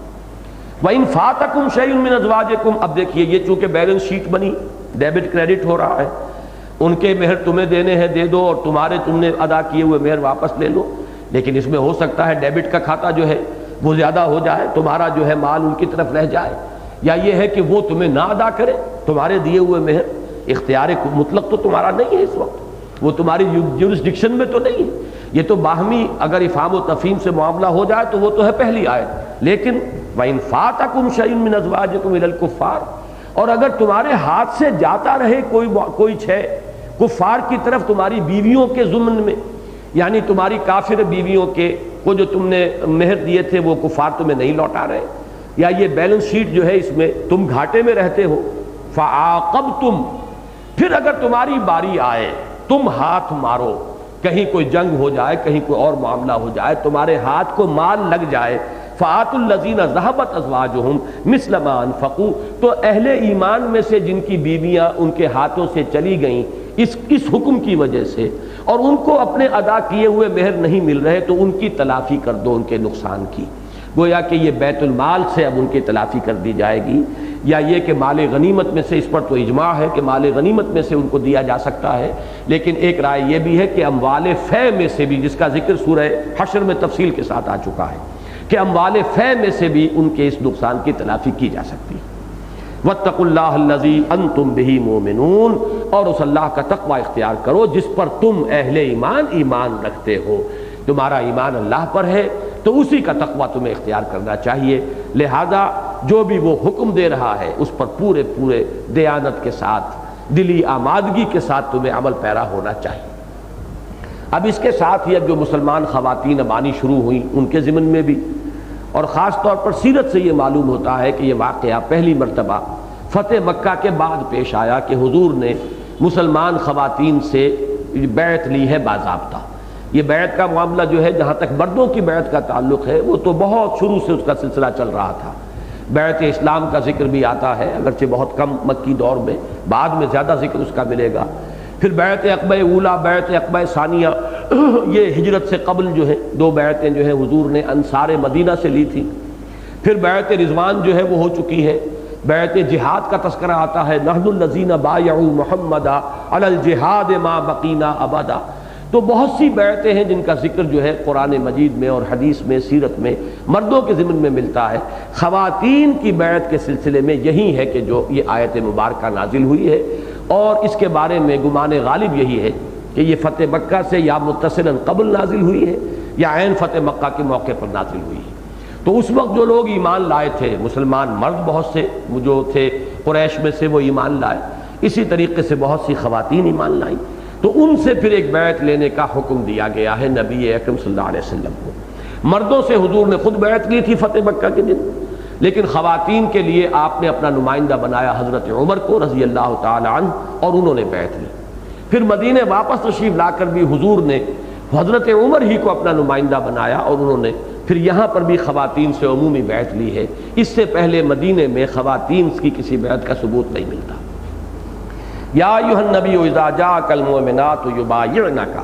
وَإِن فَاتَكُمْ شَيْءٌ مِّنْ أَزْوَاجِكُمْ، اب دیکھیے یہ چونکہ بیلنس شیٹ بنی، ڈیبٹ کریڈٹ ہو رہا ہے، ان کے مہر تمہیں دینے ہیں دے دو، اور تمہارے تم نے ادا کیے ہوئے مہر واپس لے لو، لیکن اس میں ہو سکتا ہے ڈیبٹ کا کھاتا جو ہے وہ زیادہ ہو جائے، تمہارا جو ہے مال ان کی طرف رہ جائے، یا یہ ہے کہ وہ تمہیں نہ ادا کرے تمہارے دیے ہوئے مہر۔ اختیار مطلق تو تمہارا نہیں ہے اس وقت، وہ تمہاری جورسڈکشن میں تو نہیں ہے، یہ تو باہمی اگر افہام و تفہیم سے معاملہ ہو جائے تو وہ تو ہے پہلی آیت، لیکن وَإِن فَاتَكُمْ شَيْءٌ مِّنْ أَزْوَاجِكُمْ إِلَى الْكُفَّارِ، اور اگر تمہارے ہاتھ سے جاتا رہے کوئی شے کفار کی طرف تمہاری بیویوں کے ضمن میں، یعنی تمہاری کافر بیویوں کے وہ جو تم نے مہر دیے تھے وہ کفار تمہیں نہیں لوٹا رہے، یا یہ بیلنس شیٹ جو ہے اس میں تم گھاٹے میں رہتے ہو، فَعَاقَبْتُمْ، پھر اگر تمہاری باری آئے تم ہاتھ مارو، کہیں کوئی جنگ ہو جائے، کہیں کوئی اور معاملہ ہو جائے، تمہارے ہاتھ کو مال لگ جائے، فَآتُوا الَّذِينَ ذَهَبَتْ أَزْوَاجُهُمْ مِثْلَ مَا أَنفَقُوا، تو اہل ایمان میں سے جن کی بیویاں ان کے ہاتھوں سے چلی گئیں اس حکم کی وجہ سے، اور ان کو اپنے ادا کیے ہوئے مہر نہیں مل رہے، تو ان کی تلافی کر دو، ان کے نقصان کی، گویا کہ یہ بیت المال سے اب ان کی تلافی کر دی جائے گی، یا یہ کہ مال غنیمت میں سے، اس پر تو اجماع ہے کہ مال غنیمت میں سے ان کو دیا جا سکتا ہے، لیکن ایک رائے یہ بھی ہے کہ اموال فے میں سے بھی، جس کا ذکر سورہ حشر میں تفصیل کے ساتھ آ چکا ہے، کہ اموال فے میں سے بھی ان کے اس نقصان کی تلافی کی جا سکتی ہے۔ واتقوا اللہ الذی انتم بہ مؤمنون، اور اس اللہ کا تقوی اختیار کرو جس پر تم اہل ایمان رکھتے ہو۔ تمہارا ایمان اللہ پر ہے تو اسی کا تقوی تمہیں اختیار کرنا چاہیے، لہذا جو بھی وہ حکم دے رہا ہے اس پر پورے دیانت کے ساتھ، دلی آمادگی کے ساتھ تمہیں عمل پیرا ہونا چاہیے۔ اب اس کے ساتھ ہی اب جو مسلمان خواتین اب آنی شروع ہوئیں ان کے ضمن میں بھی، اور خاص طور پر سیرت سے یہ معلوم ہوتا ہے کہ یہ واقعہ پہلی مرتبہ فتح مکہ کے بعد پیش آیا کہ حضور نے مسلمان خواتین سے بیعت لی ہے باضابطہ۔ یہ بیعت کا معاملہ جو ہے جہاں تک مردوں کی بیعت کا تعلق ہے وہ تو بہت شروع سے اس کا سلسلہ چل رہا تھا۔ بیعت اسلام کا ذکر بھی آتا ہے، اگرچہ بہت کم مکی دور میں، بعد میں زیادہ ذکر اس کا ملے گا۔ پھر بیعت عقبہ اولا، بیعت عقبہ ثانیہ، یہ ہجرت سے قبل جو ہے دو بیعتیں جو ہیں حضور نے انصار مدینہ سے لی تھی۔ پھر بیعت رضوان جو ہے وہ ہو چکی ہے۔ بیعت جہاد کا تذکرہ آتا ہے، نحن الذین بایعوا محمدا علی الجہاد ما بقینا ابدا۔ تو بہت سی بیعتیں ہیں جن کا ذکر جو ہے قرآن مجید میں اور حدیث میں، سیرت میں مردوں کے ضمن میں ملتا ہے۔ خواتین کی بیعت کے سلسلے میں یہی ہے کہ جو یہ آیت مبارکہ نازل ہوئی ہے، اور اس کے بارے میں گمان غالب یہی ہے کہ یہ فتح مکہ سے یا متصلاً قبل نازل ہوئی ہے یا عین فتح مکہ کے موقع پر نازل ہوئی ہے۔ تو اس وقت جو لوگ ایمان لائے تھے، مسلمان مرد بہت سے جو تھے قریش میں سے وہ ایمان لائے، اسی طریقے سے بہت سی خواتین ایمان لائیں، تو ان سے پھر ایک بیعت لینے کا حکم دیا گیا ہے نبی اکرم صلی اللہ علیہ وسلم کو۔ مردوں سے حضور نے خود بیعت لی تھی فتح مکہ کے دن، لیکن خواتین کے لیے آپ نے اپنا نمائندہ بنایا حضرت عمر کو رضی اللہ تعالی عنہ، اور انہوں نے بیعت لی۔ پھر مدینے واپس تشریف لا کر بھی حضور نے حضرت عمر ہی کو اپنا نمائندہ بنایا، اور انہوں نے پھر یہاں پر بھی خواتین سے عمومی بیعت لی ہے۔ اس سے پہلے مدینے میں خواتین کی کسی بیعت کا ثبوت نہیں ملتا۔ یا ایھا النبی اذا جاءک المؤمنات یبایعنک،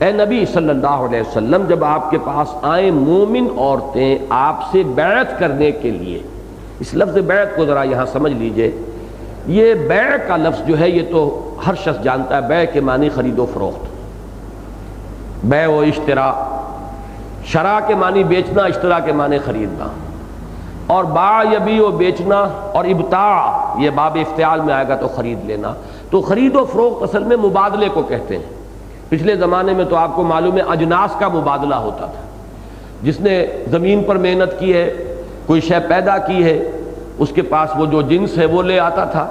اے نبی صلی اللہ علیہ وسلم جب آپ کے پاس آئیں مومن عورتیں آپ سے بیعت کرنے کے لیے، اس لفظ بیعت کو ذرا یہاں سمجھ لیجئے۔ یہ بیع کا لفظ جو ہے یہ تو ہر شخص جانتا ہے، بیع کے معنی خرید و فروخت، بیع و اشترا، شرا کے معنی بیچنا، اشترا کے معنی خریدنا، اور باع یبیع بیچنا، اور ابتاع یہ باب افتعال میں آئے گا تو خرید لینا۔ تو خرید و فروخت اصل میں مبادلے کو کہتے ہیں۔ پچھلے زمانے میں تو آپ کو معلوم ہے اجناس کا مبادلہ ہوتا تھا، جس نے زمین پر محنت کی ہے، کوئی شے پیدا کی ہے، اس کے پاس وہ جو جنس ہے وہ لے آتا تھا،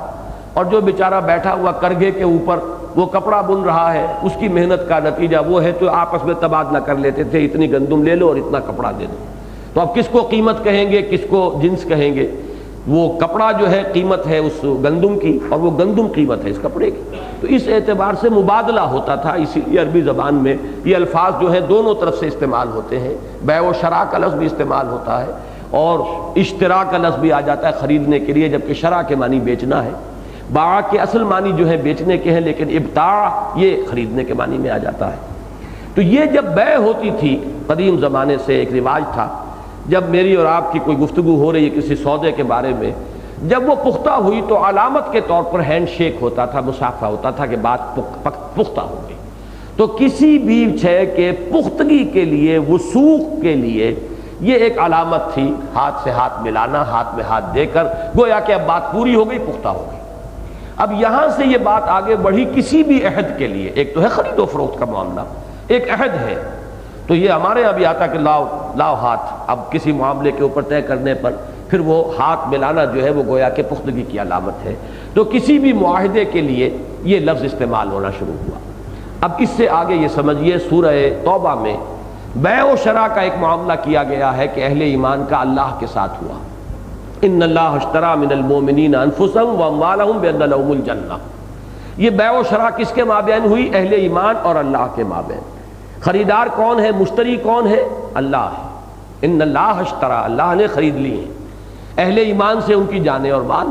اور جو بیچارہ بیٹھا ہوا کرگھے کے اوپر وہ کپڑا بن رہا ہے اس کی محنت کا نتیجہ وہ ہے، تو آپس میں تبادلہ کر لیتے تھے، اتنی گندم لے لو اور اتنا کپڑا دے دو۔ تو اب کس کو قیمت کہیں گے، کس کو جنس کہیں گے؟ وہ کپڑا جو ہے قیمت ہے اس گندم کی، اور وہ گندم قیمت ہے اس کپڑے کی۔ تو اس اعتبار سے مبادلہ ہوتا تھا، اسی لیے عربی زبان میں یہ الفاظ جو ہیں دونوں طرف سے استعمال ہوتے ہیں۔ بیع و شراء کا لفظ بھی استعمال ہوتا ہے، اور اشتراء کا لفظ بھی آ جاتا ہے خریدنے کے لیے، جبکہ شراء کے معنی بیچنا ہے۔ باع کے اصل معنی جو ہے بیچنے کے ہیں، لیکن ابتاع یہ خریدنے کے معنی میں آ جاتا ہے۔ تو یہ جب بیع ہوتی تھی قدیم زمانے سے ایک رواج تھا، جب میری اور آپ کی کوئی گفتگو ہو رہی ہے کسی سودے کے بارے میں، جب وہ پختہ ہوئی تو علامت کے طور پر ہینڈ شیک ہوتا تھا، مصافحہ ہوتا تھا کہ بات پختہ ہو گئی۔ تو کسی بھی شے کے پختگی کے لیے، وثوق کے لیے یہ ایک علامت تھی، ہاتھ سے ہاتھ ملانا، ہاتھ میں ہاتھ دے کر، گویا کہ اب بات پوری ہو گئی، پختہ ہو گئی۔ اب یہاں سے یہ بات آگے بڑھی کسی بھی عہد کے لیے، ایک تو ہے خرید و فروخت کا معاملہ، ایک عہد ہے، تو یہ ہمارے یہاں بھی آتا کہ لاؤ ہاتھ، اب کسی معاملے کے اوپر طے کرنے پر پھر وہ ہاتھ ملانا جو ہے وہ گویا کہ پختگی کی علامت ہے۔ تو کسی بھی معاہدے کے لیے یہ لفظ استعمال ہونا شروع ہوا۔ اب اس سے آگے یہ سمجھیے سورہ توبہ میں بیع و شراء کا ایک معاملہ کیا گیا ہے کہ اہل ایمان کا اللہ کے ساتھ ہوا۔ ان اللہ اشتری من المؤمنین انفسهم واموالهم بان لهم الجنہ، یہ بیع و شراء کس کے مابین ہوئی؟ اہل ایمان اور اللہ کے مابین۔ خریدار کون ہے، مشتری کون ہے؟ اللہ ہے۔ ان اللہ اشتری، اللہ نے خرید لی ہیں اہل ایمان سے ان کی جانیں اور مال،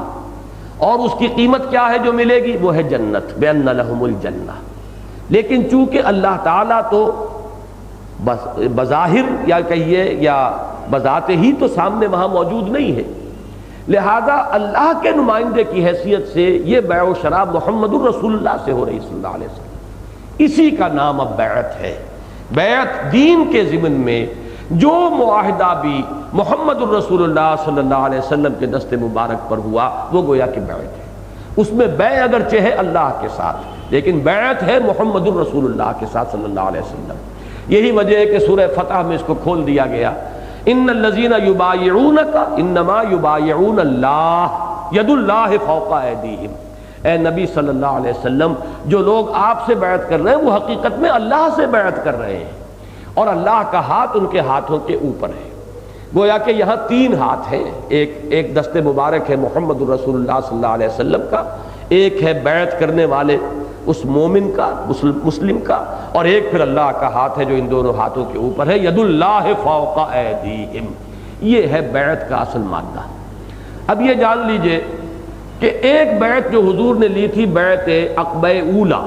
اور اس کی قیمت کیا ہے جو ملے گی؟ وہ ہے جنت، بان لهم الجنہ۔ لیکن چونکہ اللہ تعالیٰ تو بظاہر یا کہیے یا بذات ہی تو سامنے وہاں موجود نہیں ہے، لہذا اللہ کے نمائندے کی حیثیت سے یہ بیع و شراء محمد الرسول اللہ سے ہو رہی صلی اللہ علیہ وسلم۔ اسی کا نام اب بیعت ہے۔ بیعت دین کے ضمن میں جو معاہدہ بھی محمد الرسول اللہ صلی اللہ علیہ وسلم کے دست مبارک پر ہوا وہ گویا کہ بیعت ہے۔ اس میں بیع اگرچہ ہے اللہ کے ساتھ، لیکن بیعت ہے محمد الرسول اللہ کے ساتھ صلی اللہ علیہ وسلم۔ یہی وجہ ہے کہ سورہ فتح میں اس کو کھول دیا گیا، ان الذین یبایعونک انما یبایعون اللہ ید اللہ فوق ایدیہم۔ اے نبی صلی اللہ علیہ وسلم، جو لوگ آپ سے بیعت کر رہے ہیں وہ حقیقت میں اللہ سے بیعت کر رہے ہیں، اور اللہ کا ہاتھ ان کے ہاتھوں کے اوپر ہے۔ گویا کہ یہاں تین ہاتھ ہیں، ایک دست مبارک ہے محمد الرسول اللہ صلی اللہ علیہ وسلم کا، ایک ہے بیعت کرنے والے اس مومن کا، مسلم کا، اور ایک پھر اللہ کا ہاتھ ہے جو ان دونوں ہاتھوں کے اوپر ہے، ید اللہ فوق ایدیہم۔ یہ ہے بیعت کا اصل مادہ۔ اب یہ جان لیجئے کہ ایک بیعت جو حضور نے لی تھی بیعت عقبہ اولی،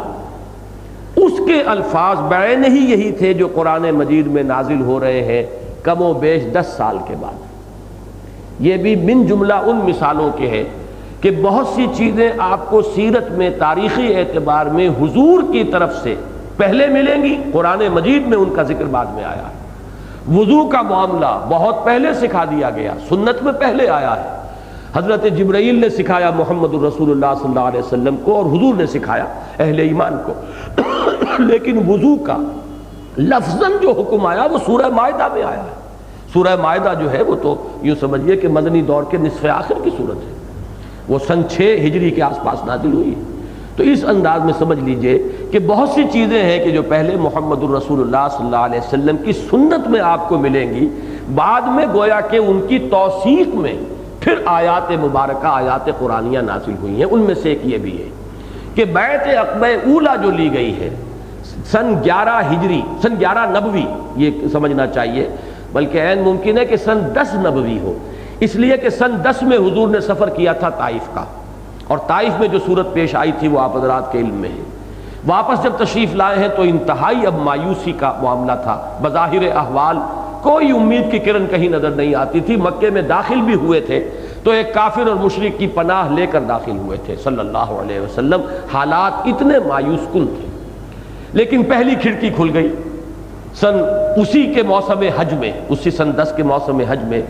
اس کے الفاظ بعین ہی یہی تھے جو قرآن مجید میں نازل ہو رہے ہیں کم و بیش 10 سال کے بعد۔ یہ بھی من جملہ ان مثالوں کے ہیں کہ بہت سی چیزیں آپ کو سیرت میں تاریخی اعتبار میں حضور کی طرف سے پہلے ملیں گی، قرآن مجید میں ان کا ذکر بعد میں آیا ہے۔ وضو کا معاملہ بہت پہلے سکھا دیا گیا، سنت میں پہلے آیا ہے، حضرت جبرائیل نے سکھایا محمد الرسول اللہ صلی اللہ علیہ وسلم کو، اور حضور نے سکھایا اہل ایمان کو۔ لیکن وضو کا لفظاً جو حکم آیا وہ سورہ مائدہ میں آیا ہے۔ سورہ مائدہ جو ہے وہ تو یوں سمجھیے کہ مدنی دور کے نصف آخر کی صورت ہے، وہ سن 6 ہجری کے آس پاس نازل ہوئی ہے۔ تو اس انداز میں سمجھ لیجئے کہ بہت سی چیزیں ہیں کہ جو پہلے محمد الرسول اللہ صلی اللہ علیہ وسلم کی سنت میں آپ کو ملیں گی، بعد میں گویا کہ ان کی توثیق میں پھر آیات مبارکہ، آیات قرآنیہ نازل ہوئی ہیں۔ ان میں سے ایک یہ بھی ہے کہ بیعت عقبہ اولی جو لی گئی ہے سن 11 ہجری، سن 11 نبوی یہ سمجھنا چاہیے، بلکہ عین ممکن ہے کہ سن 10 نبوی ہو، اس لیے کہ سن 10 میں حضور نے سفر کیا تھا طائف کا، اور طائف میں جو صورت پیش آئی تھی وہ آپ حضرات کے علم میں ہے۔ واپس جب تشریف لائے ہیں تو انتہائی اب مایوسی کا معاملہ تھا، بظاہر احوال کوئی امید کی کرن کہیں نظر نہیں آتی تھی۔ مکے میں داخل بھی ہوئے تھے تو ایک کافر اور مشرک کی پناہ لے کر داخل ہوئے تھے صلی اللہ علیہ وسلم، حالات اتنے مایوس کن تھے۔ لیکن پہلی کھڑکی کھل گئی اسی کے موسم حج میں، اسی سن 10 کے موسم حج میں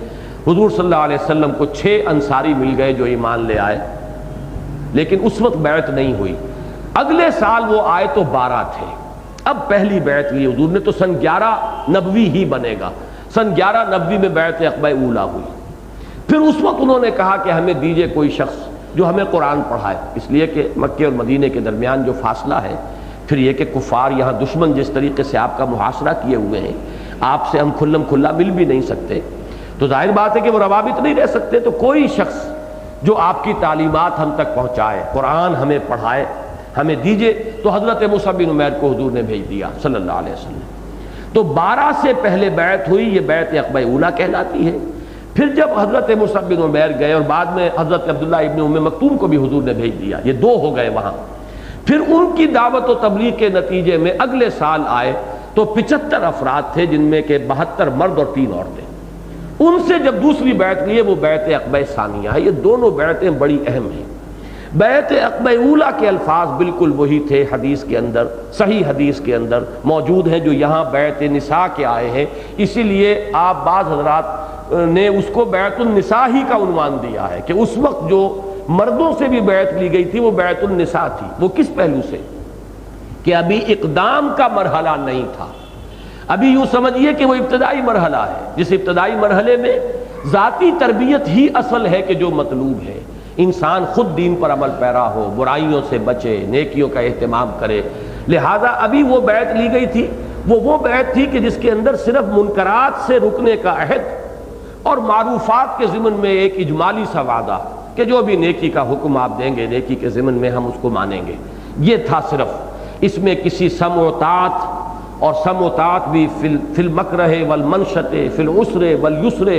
حضور صلی اللہ علیہ وسلم کو 6 انصاری مل گئے جو ایمان لے آئے، لیکن اس وقت بیعت نہیں ہوئی۔ اگلے سال وہ آئے تو 12 تھے، اب پہلی بیعت لی حضور نے تو سن 11 نبوی ہی بنے گا، سن 11 نبوی میں بیعت عقبہ اولی ہوئی۔ پھر اس وقت انہوں نے کہا کہ ہمیں دیجئے کوئی شخص جو ہمیں قرآن پڑھائے، اس لیے کہ مکے اور مدینے کے درمیان جو فاصلہ ہے، پھر یہ کہ کفار یہاں دشمن جس طریقے سے آپ کا محاصرہ کیے ہوئے ہیں، آپ سے ہم کھلم کھلا مل بھی نہیں سکتے، تو ظاہر بات ہے کہ وہ روابط نہیں رہ سکتے، تو کوئی شخص جو آپ کی تعلیمات ہم تک پہنچائے، قرآن ہمیں پڑھائے، ہمیں دیجئے۔ تو حضرت مصعب بن عمیر کو حضور نے بھیج دیا صلی اللہ علیہ وسلم۔ تو 12 سے پہلے بیعت ہوئی، یہ بیعت عقبہ اولی کہلاتی ہے۔ پھر جب حضرت مصعب بن عمیر گئے اور بعد میں حضرت عبداللہ ابن ام مکتوم کو بھی حضور نے بھیج دیا، یہ 2 ہو گئے وہاں۔ پھر ان کی دعوت و تبلیغ کے نتیجے میں اگلے سال آئے تو 75 افراد تھے، جن میں کہ 72 مرد اور 3 عورتیں۔ ان سے جب دوسری بیعت لی ہے وہ بیعت عقبہ ثانیہ ہے۔ یہ دونوں بیعتیں بڑی اہم ہیں۔ بیعت عقبہ اولی کے الفاظ بالکل وہی تھے، حدیث کے اندر، صحیح حدیث کے اندر موجود ہیں جو یہاں بیعت نساء کے آئے ہیں، اسی لیے آپ بعض حضرات نے اس کو بیعت النساء ہی کا عنوان دیا ہے کہ اس وقت جو مردوں سے بھی بیعت لی گئی تھی وہ بیعت النساء تھی۔ وہ کس پہلو سے کہ ابھی اقدام کا مرحلہ نہیں تھا، ابھی یوں سمجھیے کہ وہ ابتدائی مرحلہ ہے، جس ابتدائی مرحلے میں ذاتی تربیت ہی اصل ہے کہ جو مطلوب ہے، انسان خود دین پر عمل پیرا ہو، برائیوں سے بچے، نیکیوں کا اہتمام کرے۔ لہذا ابھی وہ بیعت لی گئی تھی، وہ بیعت تھی کہ جس کے اندر صرف منکرات سے رکنے کا عہد اور معروفات کے ضمن میں ایک اجمالی سا وعدہ کہ جو بھی نیکی کا حکم آپ دیں گے نیکی کے ضمن میں ہم اس کو مانیں گے، یہ تھا صرف۔ اس میں کسی سمع و طاعت، اور سمع و طاعت بھی فی المکرہ والمنشط فی العسر والیسر،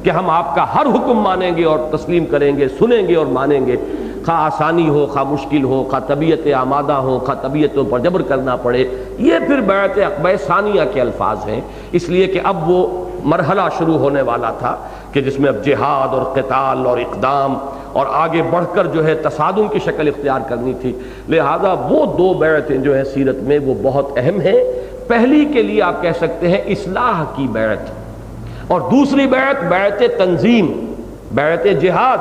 کہ ہم آپ کا ہر حکم مانیں گے اور تسلیم کریں گے، سنیں گے اور مانیں گے، خواہ آسانی ہو، خواہ مشکل ہو، خواہ طبیعت آمادہ ہو، خواہ طبیعتوں پر جبر کرنا پڑے۔ یہ پھر بیعت عقبہ ثانیہ کے الفاظ ہیں، اس لیے کہ اب وہ مرحلہ شروع ہونے والا تھا کہ جس میں اب جہاد اور قتال اور اقدام اور آگے بڑھ کر جو ہے تصادم کی شکل اختیار کرنی تھی۔ لہذا وہ 2 بیعتیں جو ہیں سیرت میں وہ بہت اہم ہیں۔ پہلی کے لیے آپ کہہ سکتے ہیں اصلاح کی بیعت، اور دوسری بیعت بیعت تنظیم، بیعت جہاد،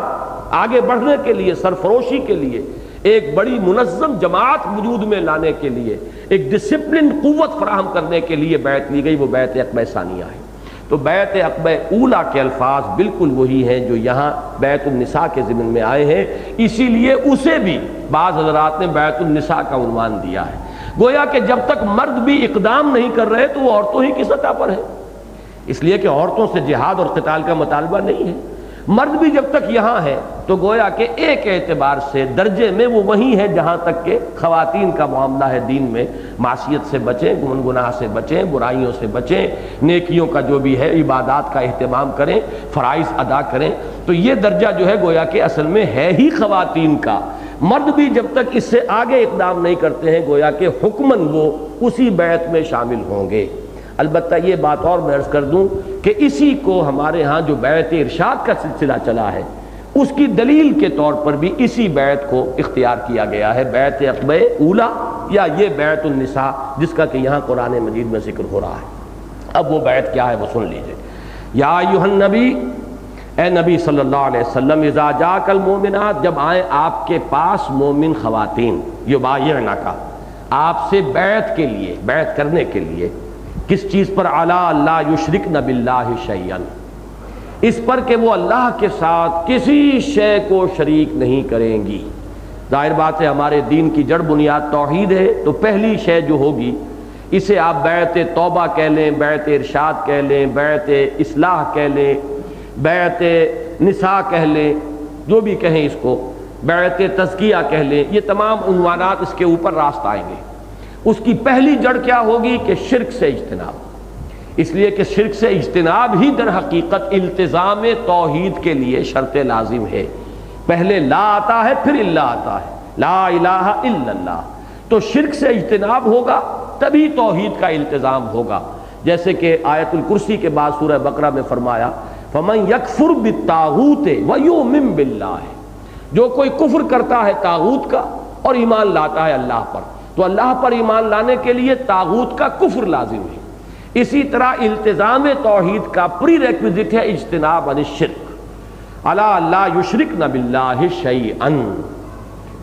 آگے بڑھنے کے لیے، سرفروشی کے لیے، ایک بڑی منظم جماعت وجود میں لانے کے لیے، ایک ڈسپلن قوت فراہم کرنے کے لیے بیعت لی گئی، وہ بیعت عقبہ ثانیہ ہے۔ تو بیعت عقبہ اولیٰ کے الفاظ بالکل وہی ہیں جو یہاں بیعت النساء کے ضمن میں آئے ہیں، اسی لیے اسے بھی بعض حضرات نے بیعت النساء کا عنوان دیا ہے۔ گویا کہ جب تک مرد بھی اقدام نہیں کر رہے تو وہ عورتوں ہی کی سطح پر ہے، اس لیے کہ عورتوں سے جہاد اور قتال کا مطالبہ نہیں ہے۔ مرد بھی جب تک یہاں ہے تو گویا کہ ایک اعتبار سے درجے میں وہ وہی ہے جہاں تک کہ خواتین کا معاملہ ہے دین میں، معصیت سے بچیں، گناہ سے بچیں، برائیوں سے بچیں، نیکیوں کا جو بھی ہے عبادات کا اہتمام کریں، فرائض ادا کریں۔ تو یہ درجہ جو ہے گویا کہ اصل میں ہے ہی خواتین کا۔ مرد بھی جب تک اس سے آگے اقدام نہیں کرتے ہیں گویا کہ حکماً وہ اسی بیعت میں شامل ہوں گے۔ البتہ یہ بات اور میں عرض کر دوں کہ اسی کو ہمارے ہاں جو بیعت ارشاد کا سلسلہ چلا ہے اس کی دلیل کے طور پر بھی اسی بیعت کو اختیار کیا گیا ہے، بیعت عقبہ اولیٰ یا یہ بیعت النساء جس کا کہ یہاں قرآن مجید میں ذکر ہو رہا ہے۔ اب وہ بیعت کیا ہے وہ سن لیجئے۔ یا ایھا النبی، اے نبی صلی اللہ علیہ وسلم، اذا جاءک المؤمنات، جب آئیں آپ کے پاس مومن خواتین، یبایعنک، آپ سے بیعت کے لیے، بیعت کرنے کے لیے، کس چیز پر؟ علی اللہ یشرکن باللہ شیئا، اس پر کہ وہ اللہ کے ساتھ کسی شے کو شریک نہیں کریں گی۔ ظاہر بات ہے ہمارے دین کی جڑ بنیاد توحید ہے، تو پہلی شے جو ہوگی اسے آپ بیعت توبہ کہہ لیں، بیعت ارشاد کہہ لیں، بیعت اصلاح کہہ لیں، بیعت نساء کہہ لیں، جو بھی کہیں اس کو، بیعت تزکیہ کہہ لیں، یہ تمام عنوانات اس کے اوپر راست آئیں گے۔ اس کی پہلی جڑ کیا ہوگی کہ شرک سے اجتناب، اس لیے کہ شرک سے اجتناب ہی در حقیقت التزام توحید کے لیے شرط لازم ہے۔ پہلے لا آتا ہے پھر اللہ آتا ہے، لا الہ الا اللہ، تو شرک سے اجتناب ہوگا تبھی توحید کا التزام ہوگا۔ جیسے کہ آیت الکرسی کے بعد سورہ بقرہ میں فرمایا فَمَن يَكْفُرْ بِالطَّاغُوتِ وَيُؤْمِن بِاللَّهِ، جو کوئی کفر کرتا ہے طاغوت کا اور ایمان لاتا ہے اللہ پر، تو اللہ پر ایمان لانے کے لیے طاغوت کا کفر لازم ہے۔ اسی طرح التزام توحید کا پری ریکویزٹ ہے اجتناب عن الشرک، الا لا یشرکن باللہ شیئا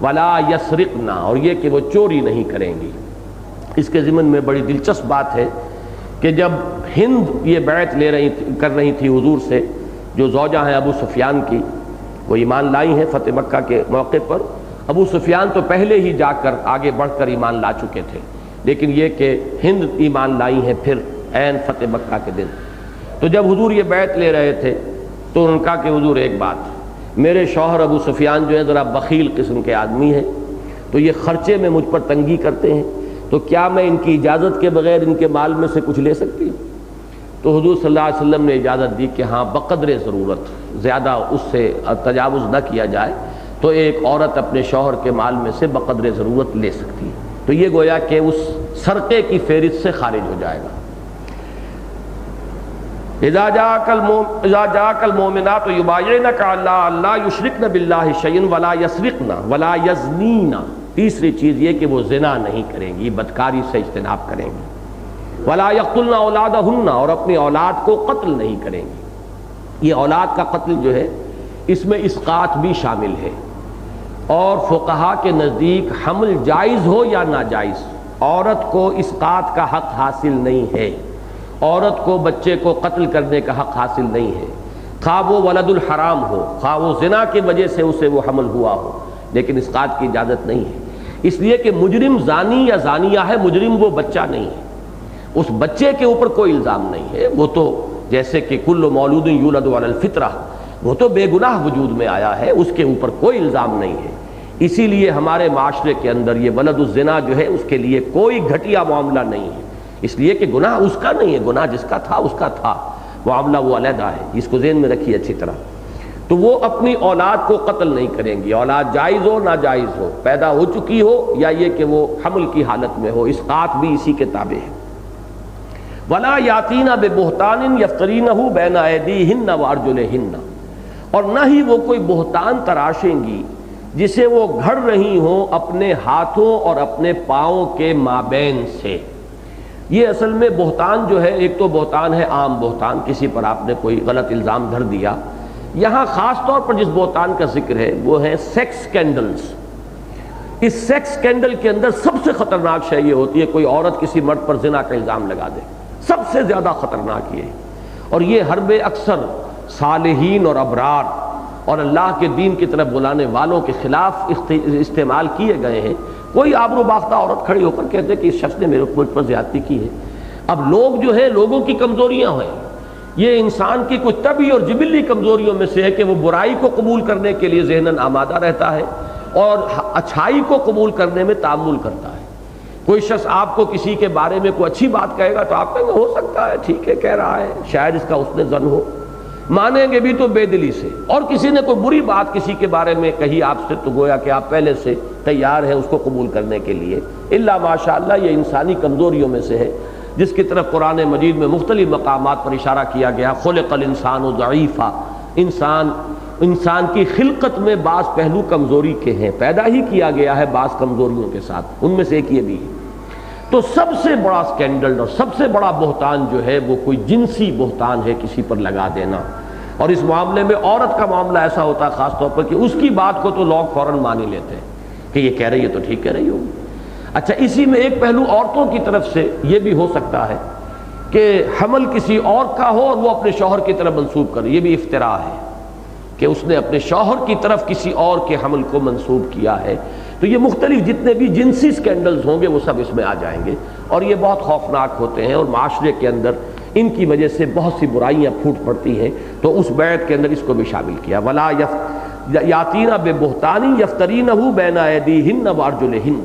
ولا یسرقن، اور یہ کہ وہ چوری نہیں کریں گی۔ اس کے ضمن میں بڑی دلچسپ بات ہے کہ جب ہند یہ بیعت کر رہی تھی حضور سے، جو زوجہ ہیں ابو سفیان کی، وہ ایمان لائی ہیں فتح مکہ کے موقع پر۔ ابو سفیان تو پہلے ہی جا کر آگے بڑھ کر ایمان لا چکے تھے، لیکن یہ کہ ہند ایمان لائی ہیں پھر عین فتح مکہ کے دن۔ تو جب حضور یہ بیعت لے رہے تھے تو ان کا کہ حضور ایک بات، میرے شوہر ابو سفیان جو ہے ذرا بخیل قسم کے آدمی ہیں، تو یہ خرچے میں مجھ پر تنگی کرتے ہیں، تو کیا میں ان کی اجازت کے بغیر ان کے مال میں سے کچھ لے سکتی ہوں؟ تو حضور صلی اللہ علیہ وسلم نے اجازت دی کہ ہاں بقدر ضرورت، زیادہ اس سے تجاوز نہ کیا جائے، تو ایک عورت اپنے شوہر کے مال میں سے بقدر ضرورت لے سکتی ہے۔ تو یہ گویا کہ اس سرقے کی فہرست سے خارج ہو جائے گا۔ اذا جاءک المؤمنات یبایعنک علی الا یشرکن باللہ شیئا ولا یسرقن ولا یزنین، تیسری چیز یہ کہ وہ زنا نہیں کریں گی، بدکاری سے اجتناب کریں گی، ولا یقتلن اولادہن، اور اپنی اولاد کو قتل نہیں کریں گی۔ یہ اولاد کا قتل جو ہے اس میں اسقاط بھی شامل ہے، اور فقہا کے نزدیک حمل جائز ہو یا ناجائز، عورت کو اسقاط کا حق حاصل نہیں ہے، عورت کو بچے کو قتل کرنے کا حق حاصل نہیں ہے، خواہ وہ ولد الحرام ہو، خواہ وہ زنا کی وجہ سے اسے وہ حمل ہوا ہو، لیکن اسقاط کی اجازت نہیں ہے، اس لیے کہ مجرم زانی یا زانیہ ہے، مجرم وہ بچہ نہیں ہے، اس بچے کے اوپر کوئی الزام نہیں ہے، وہ تو جیسے کہ کل مولود یولد علی الفطرہ، وہ تو بے گناہ وجود میں آیا ہے، اس کے اوپر کوئی الزام نہیں ہے۔ اسی لیے ہمارے معاشرے کے اندر یہ ولد الزنا جو ہے اس کے لیے کوئی گھٹیا معاملہ نہیں ہے، اس لیے کہ گناہ اس کا نہیں ہے، گناہ جس کا تھا اس کا تھا، معاملہ وہ علیحدہ ہے، اس کو ذہن میں رکھیے اچھی طرح۔ تو وہ اپنی اولاد کو قتل نہیں کریں گی، اولاد جائز ہو ناجائز ہو، پیدا ہو چکی ہو یا یہ کہ وہ حمل کی حالت میں ہو، اسقاط بھی اسی کے تابع ہے۔ ولا یاتین ببہتان یفترینہ بین ایدیہن وارجلہن، اور نہ ہی وہ کوئی بہتان تراشیں گی جسے وہ گھڑ رہی ہوں اپنے ہاتھوں اور اپنے پاؤں کے مابین سے۔ یہ اصل میں بہتان جو ہے، ایک تو بہتان ہے عام بہتان، کسی پر آپ نے کوئی غلط الزام دھر دیا. یہاں خاص طور پر جس بہتان کا ذکر ہے وہ ہے سیکس سکینڈلز. اس سیکس سکینڈل کے اندر سب سے خطرناک شے یہ ہوتی ہے کوئی عورت کسی مرد پر زنا کا الزام لگا دے. سب سے زیادہ خطرناک یہ ہے، اور یہ حرب اکثر صالحین اور ابرار اور اللہ کے دین کی طرف بلانے والوں کے خلاف استعمال کیے گئے ہیں. کوئی آبرو باختہ عورت کھڑی ہو کر کہتے کہ اس شخص نے میرے مجھ پر زیادتی کی ہے. اب لوگ جو ہے، لوگوں کی کمزوریاں ہیں، یہ انسان کی کچھ طبعی اور جبلی کمزوریوں میں سے ہے کہ وہ برائی کو قبول کرنے کے لیے ذہناً آمادہ رہتا ہے اور اچھائی کو قبول کرنے میں تعامل کرتا ہے. کوئی شخص آپ کو کسی کے بارے میں کوئی اچھی بات کہے گا تو آپ کہیں گے ہو سکتا ہے ٹھیک ہے کہہ رہا ہے، شاید اس کا حسن ظن ہو، مانیں گے بھی تو بے دلی سے. اور کسی نے کوئی بری بات کسی کے بارے میں کہی آپ سے تو گویا کہ آپ پہلے سے تیار ہیں اس کو قبول کرنے کے لیے. الا ماشاءاللہ یہ انسانی کمزوریوں میں سے ہے جس کی طرف قرآن مجید میں مختلف مقامات پر اشارہ کیا گیا. خلق الانسان ضعیفا، انسان کی خلقت میں بعض پہلو کمزوری کے ہیں، پیدا ہی کیا گیا ہے بعض کمزوریوں کے ساتھ، ان میں سے ایک یہ بھی ہے. تو سب سے بڑا سکینڈل اور سب سے بڑا بہتان جو ہے وہ کوئی جنسی بہتان ہے، کسی پر لگا دینا. اور اس معاملے میں عورت کا معاملہ ایسا ہوتا ہے خاص طور پر کہ اس کی بات کو تو لوگ فوراً مان ہی لیتے ہیں کہ یہ کہہ رہی ہے تو ٹھیک کہہ رہی ہوگی. اچھا، اسی میں ایک پہلو عورتوں کی طرف سے یہ بھی ہو سکتا ہے کہ حمل کسی اور کا ہو اور وہ اپنے شوہر کی طرف منسوب کرے. یہ بھی افتراء ہے کہ اس نے اپنے شوہر کی طرف کسی اور کے حمل کو منسوب کیا ہے. تو یہ مختلف جتنے بھی جنسی سکینڈلز ہوں گے وہ سب اس میں آ جائیں گے، اور یہ بہت خوفناک ہوتے ہیں اور معاشرے کے اندر ان کی وجہ سے بہت سی برائیاں پھوٹ پڑتی ہیں. تو اس بیعت کے اندر اس کو بھی شامل کیا. ولا یاتینا ببہتان یفترینہ بین ایدیہن وارجلہن.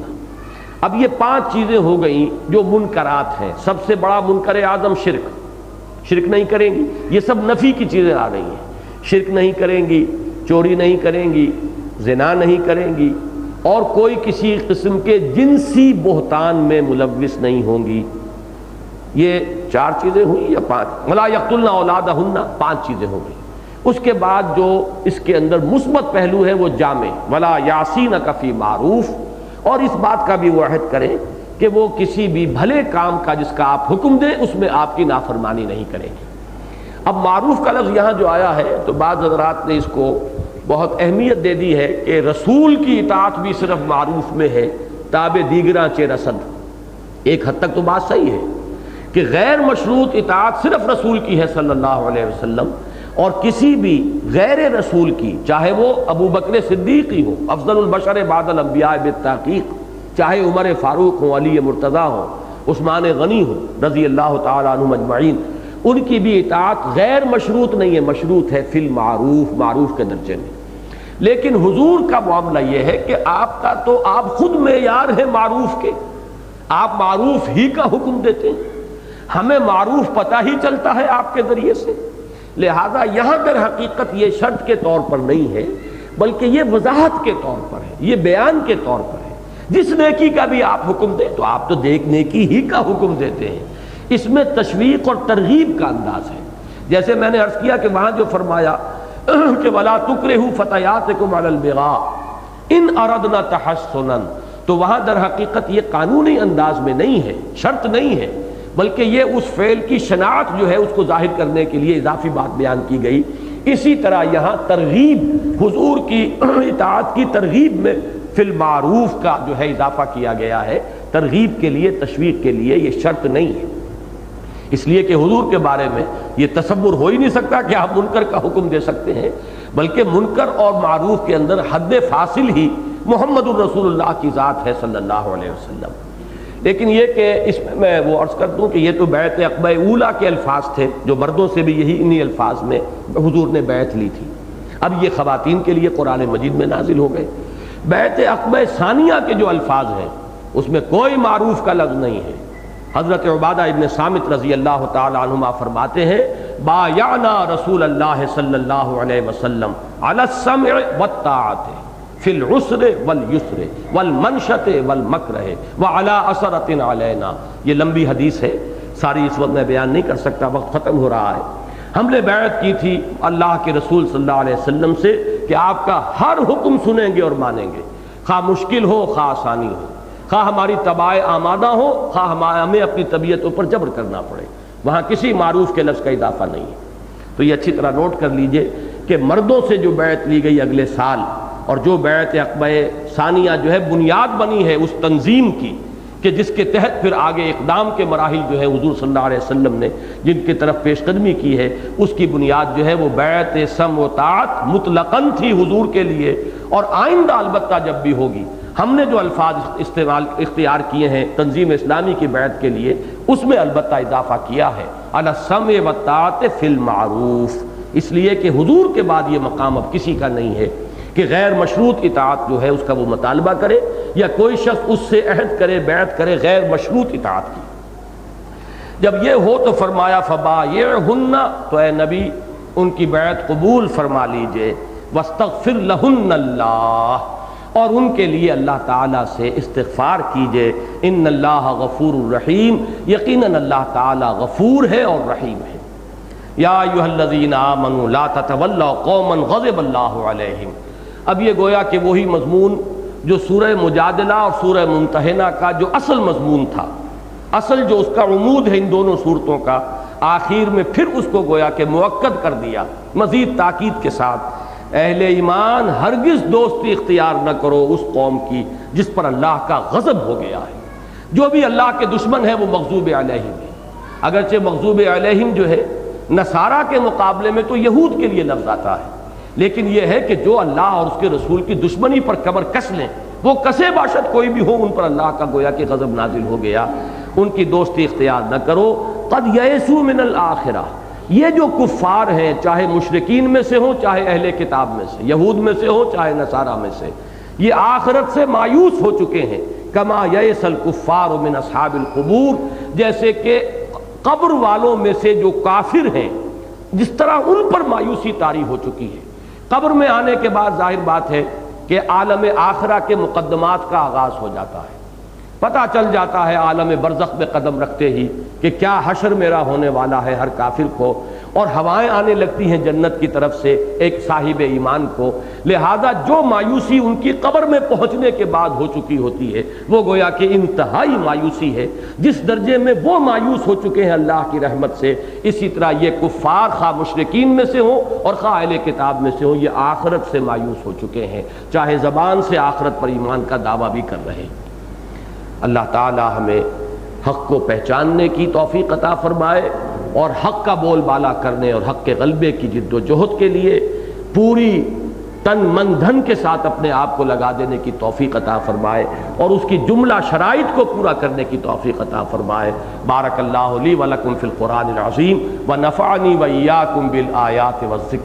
اب یہ 5 چیزیں ہو گئیں جو منکرات ہیں. سب سے بڑا منکر اعظم شرک نہیں کریں گی. یہ سب نفی کی چیزیں آ رہی ہیں. شرک نہیں کریں گی، چوری نہیں کریں گی، زنا نہیں کریں گی، اور کوئی کسی قسم کے جنسی بہتان میں ملوث نہیں ہوں گی. یہ 4 چیزیں ہوئی یا 5؟ ولا یقتلن اولادہن، 5 چیزیں ہو گئی. اس کے بعد جو اس کے اندر مثبت پہلو ہے وہ جامع، ولا یعصینک فی معروف، اور اس بات کا بھی وہ عہد کریں کہ وہ کسی بھی بھلے کام کا جس کا آپ حکم دیں اس میں آپ کی نافرمانی نہیں کریں گے. اب معروف کا لفظ یہاں جو آیا ہے تو بعض حضرات نے اس کو بہت اہمیت دے دی ہے کہ رسول کی اطاعت بھی صرف معروف میں ہے، تابع دیگراں چہ رسد. ایک حد تک تو بات صحیح ہے کہ غیر مشروط اطاعت صرف رسول کی ہے صلی اللہ علیہ وسلم، اور کسی بھی غیر رسول کی، چاہے وہ ابو بکر صدیق ہی ہو، افضل البشر بعد الانبیاء بالتحقیق، چاہے عمر فاروق ہو، علی مرتضیٰ ہو، عثمان غنی ہو رضی اللہ تعالی عنہم اجمعین، ان کی بھی اطاعت غیر مشروط نہیں ہے، مشروط ہے فی المعروف، معروف کے درجے میں. لیکن حضور کا معاملہ یہ ہے کہ آپ کا تو آپ خود معیار ہے معروف کے، آپ معروف ہی کا حکم دیتے ہیں، ہمیں معروف پتہ ہی چلتا ہے آپ کے ذریعے سے. لہذا یہاں در حقیقت یہ شرط کے طور پر نہیں ہے بلکہ یہ وضاحت کے طور پر ہے، یہ بیان کے طور پر ہے. جس نیکی کا بھی آپ حکم دیں تو آپ تو نیکی ہی کا حکم دیتے ہیں. اس میں تشویق اور ترغیب کا انداز ہے. جیسے میں نے عرض کیا کہ وہاں جو فرمایا کہ وَلَا تُكْرِهُ فَتَيَاتِكُمْ عَلَى الْبِغَاءِ إِنْ أَرَدْنَا تَحَسُّنًا، تو وہاں در حقیقت یہ قانونی انداز میں نہیں ہے، شرط نہیں ہے، بلکہ یہ اس فعل کی شناعت جو ہے اس کو ظاہر کرنے کے لیے اضافی بات بیان کی گئی. اسی طرح یہاں ترغیب، حضور کی اطاعت کی ترغیب میں فی المعروف کا جو ہے اضافہ کیا گیا ہے، ترغیب کے لیے، تشویق کے لیے. یہ شرط نہیں ہے، اس لیے کہ حضور کے بارے میں یہ تصور ہو ہی نہیں سکتا کہ آپ منکر کا حکم دے سکتے ہیں، بلکہ منکر اور معروف کے اندر حد فاصل ہی محمد الرسول اللہ کی ذات ہے صلی اللہ علیہ وسلم. لیکن یہ کہ اس میں میں وہ عرض کر دوں کہ یہ تو بیعت عقبہ اولیٰ کے الفاظ تھے، جو مردوں سے بھی یہی انہی الفاظ میں حضور نے بیعت لی تھی. اب یہ خواتین کے لیے قرآن مجید میں نازل ہو گئے. بیعت عقبہ ثانیہ کے جو الفاظ ہیں اس میں کوئی معروف کا لفظ نہیں ہے. حضرت عبادہ ابن صامت رضی اللہ تعالی عنہما فرماتے ہیں بایعنا رسول اللہ صلی اللہ علیہ وسلم علی السمع والطاعت فی العسر والیسر والمنشط والمکرہ وعلی اثرۃ علینا. یہ لمبی حدیث ہے، ساری اس وقت میں بیان نہیں کر سکتا، وقت ختم ہو رہا ہے. ہم نے بیعت کی تھی اللہ کے رسول صلی اللہ علیہ وسلم سے کہ آپ کا ہر حکم سنیں گے اور مانیں گے، خواہ مشکل ہو خواہ آسانی ہو، خواہ ہماری طبائع آمادہ ہو، خواہ ہمیں اپنی طبیعتوں پر جبر کرنا پڑے، وہاں کسی معروف کے لفظ کا اضافہ نہیں ہے۔ تو یہ اچھی طرح نوٹ کر لیجئے کہ مردوں سے جو بیعت لی گئی اگلے سال، اور جو بیعت عقبہ ثانیہ جو ہے بنیاد بنی ہے اس تنظیم کی کہ جس کے تحت پھر آگے اقدام کے مراحل جو ہے حضور صلی اللہ علیہ وسلم نے جن کی طرف پیش قدمی کی ہے، اس کی بنیاد جو ہے وہ بیعت سمع و طاعت مطلقاً تھی حضور کے لیے، اور آئندہ البتہ جب بھی ہوگی ہم نے جو الفاظ اختیار کیے ہیں تنظیم اسلامی کی بیعت کے لیے، اس میں البتہ اضافہ کیا ہے علی السمع والطاعت فی المعروف، اس لیے کہ حضور کے بعد یہ مقام اب کسی کا نہیں ہے کہ غیر مشروط اطاعت جو ہے اس کا وہ مطالبہ کرے، یا کوئی شخص اس سے عہد کرے، بیعت کرے غیر مشروط اطاعت کی۔ جب یہ ہو تو فرمایا فبایعہن، تو اے نبی ان کی بیعت قبول فرما لیجئے، واستغفر لہن اللہ، اور ان کے لیے اللہ تعالیٰ سے استغفار کیجئے، ان اللہ غفور الرحیم، یقیناً اللہ تعالیٰ غفور ہے اور رحیم ہے۔ یا ایھا الذین آمنوا لا تتولوا قوما غضب اللہ علیہم، اب یہ گویا کہ وہی مضمون جو سورہ مجادلہ اور سورہ ممتحنہ کا جو اصل مضمون تھا، اصل جو اس کا عمود ہے ان دونوں صورتوں کا، آخر میں پھر اس کو گویا کہ مؤکد کر دیا مزید تاکید کے ساتھ، اہل ایمان ہرگز دوستی اختیار نہ کرو اس قوم کی جس پر اللہ کا غضب ہو گیا ہے۔ جو بھی اللہ کے دشمن ہے وہ مغضوب علیہم ہے، اگرچہ مغضوب علیہم جو ہے نصارہ کے مقابلے میں تو یہود کے لیے لفظ آتا ہے، لیکن یہ ہے کہ جو اللہ اور اس کے رسول کی دشمنی پر کمر کس لیں، وہ کسے باشد کوئی بھی ہو، ان پر اللہ کا گویا کہ غضب نازل ہو گیا، ان کی دوستی اختیار نہ کرو۔ قد یئسوا من الآخرہ، یہ جو کفار ہیں چاہے مشرکین میں سے ہوں چاہے اہل کتاب میں سے، یہود میں سے ہوں چاہے نصارہ میں سے، یہ آخرت سے مایوس ہو چکے ہیں، کما یئس الکفار من اصحاب القبور، جیسے کہ قبر والوں میں سے جو کافر ہیں جس طرح ان پر مایوسی طاری ہو چکی ہے۔ قبر میں آنے کے بعد ظاہر بات ہے کہ عالم آخرہ کے مقدمات کا آغاز ہو جاتا ہے، پتہ چل جاتا ہے عالم برزخ میں قدم رکھتے ہی کہ کیا حشر میرا ہونے والا ہے ہر کافر کو، اور ہوائیں آنے لگتی ہیں جنت کی طرف سے ایک صاحب ایمان کو، لہذا جو مایوسی ان کی قبر میں پہنچنے کے بعد ہو چکی ہوتی ہے وہ گویا کہ انتہائی مایوسی ہے، جس درجے میں وہ مایوس ہو چکے ہیں اللہ کی رحمت سے، اسی طرح یہ کفار خواہ مشرکین میں سے ہوں اور خواہ اہل کتاب میں سے ہوں، یہ آخرت سے مایوس ہو چکے ہیں، چاہے زبان سے آخرت پر ایمان کا دعویٰ بھی کر رہے ہیں۔ اللہ تعالی ہمیں حق کو پہچاننے کی توفیق عطا فرمائے، اور حق کا بول بالا کرنے اور حق کے غلبے کی جد و جہد کے لیے پوری تن من دھن کے ساتھ اپنے آپ کو لگا دینے کی توفیق عطا فرمائے، اور اس کی جملہ شرائط کو پورا کرنے کی توفیق عطا فرمائے۔ بارک اللہ لی ولکم فی القرآن العظیم ونفعنی وإیاکم بالآیات والذکر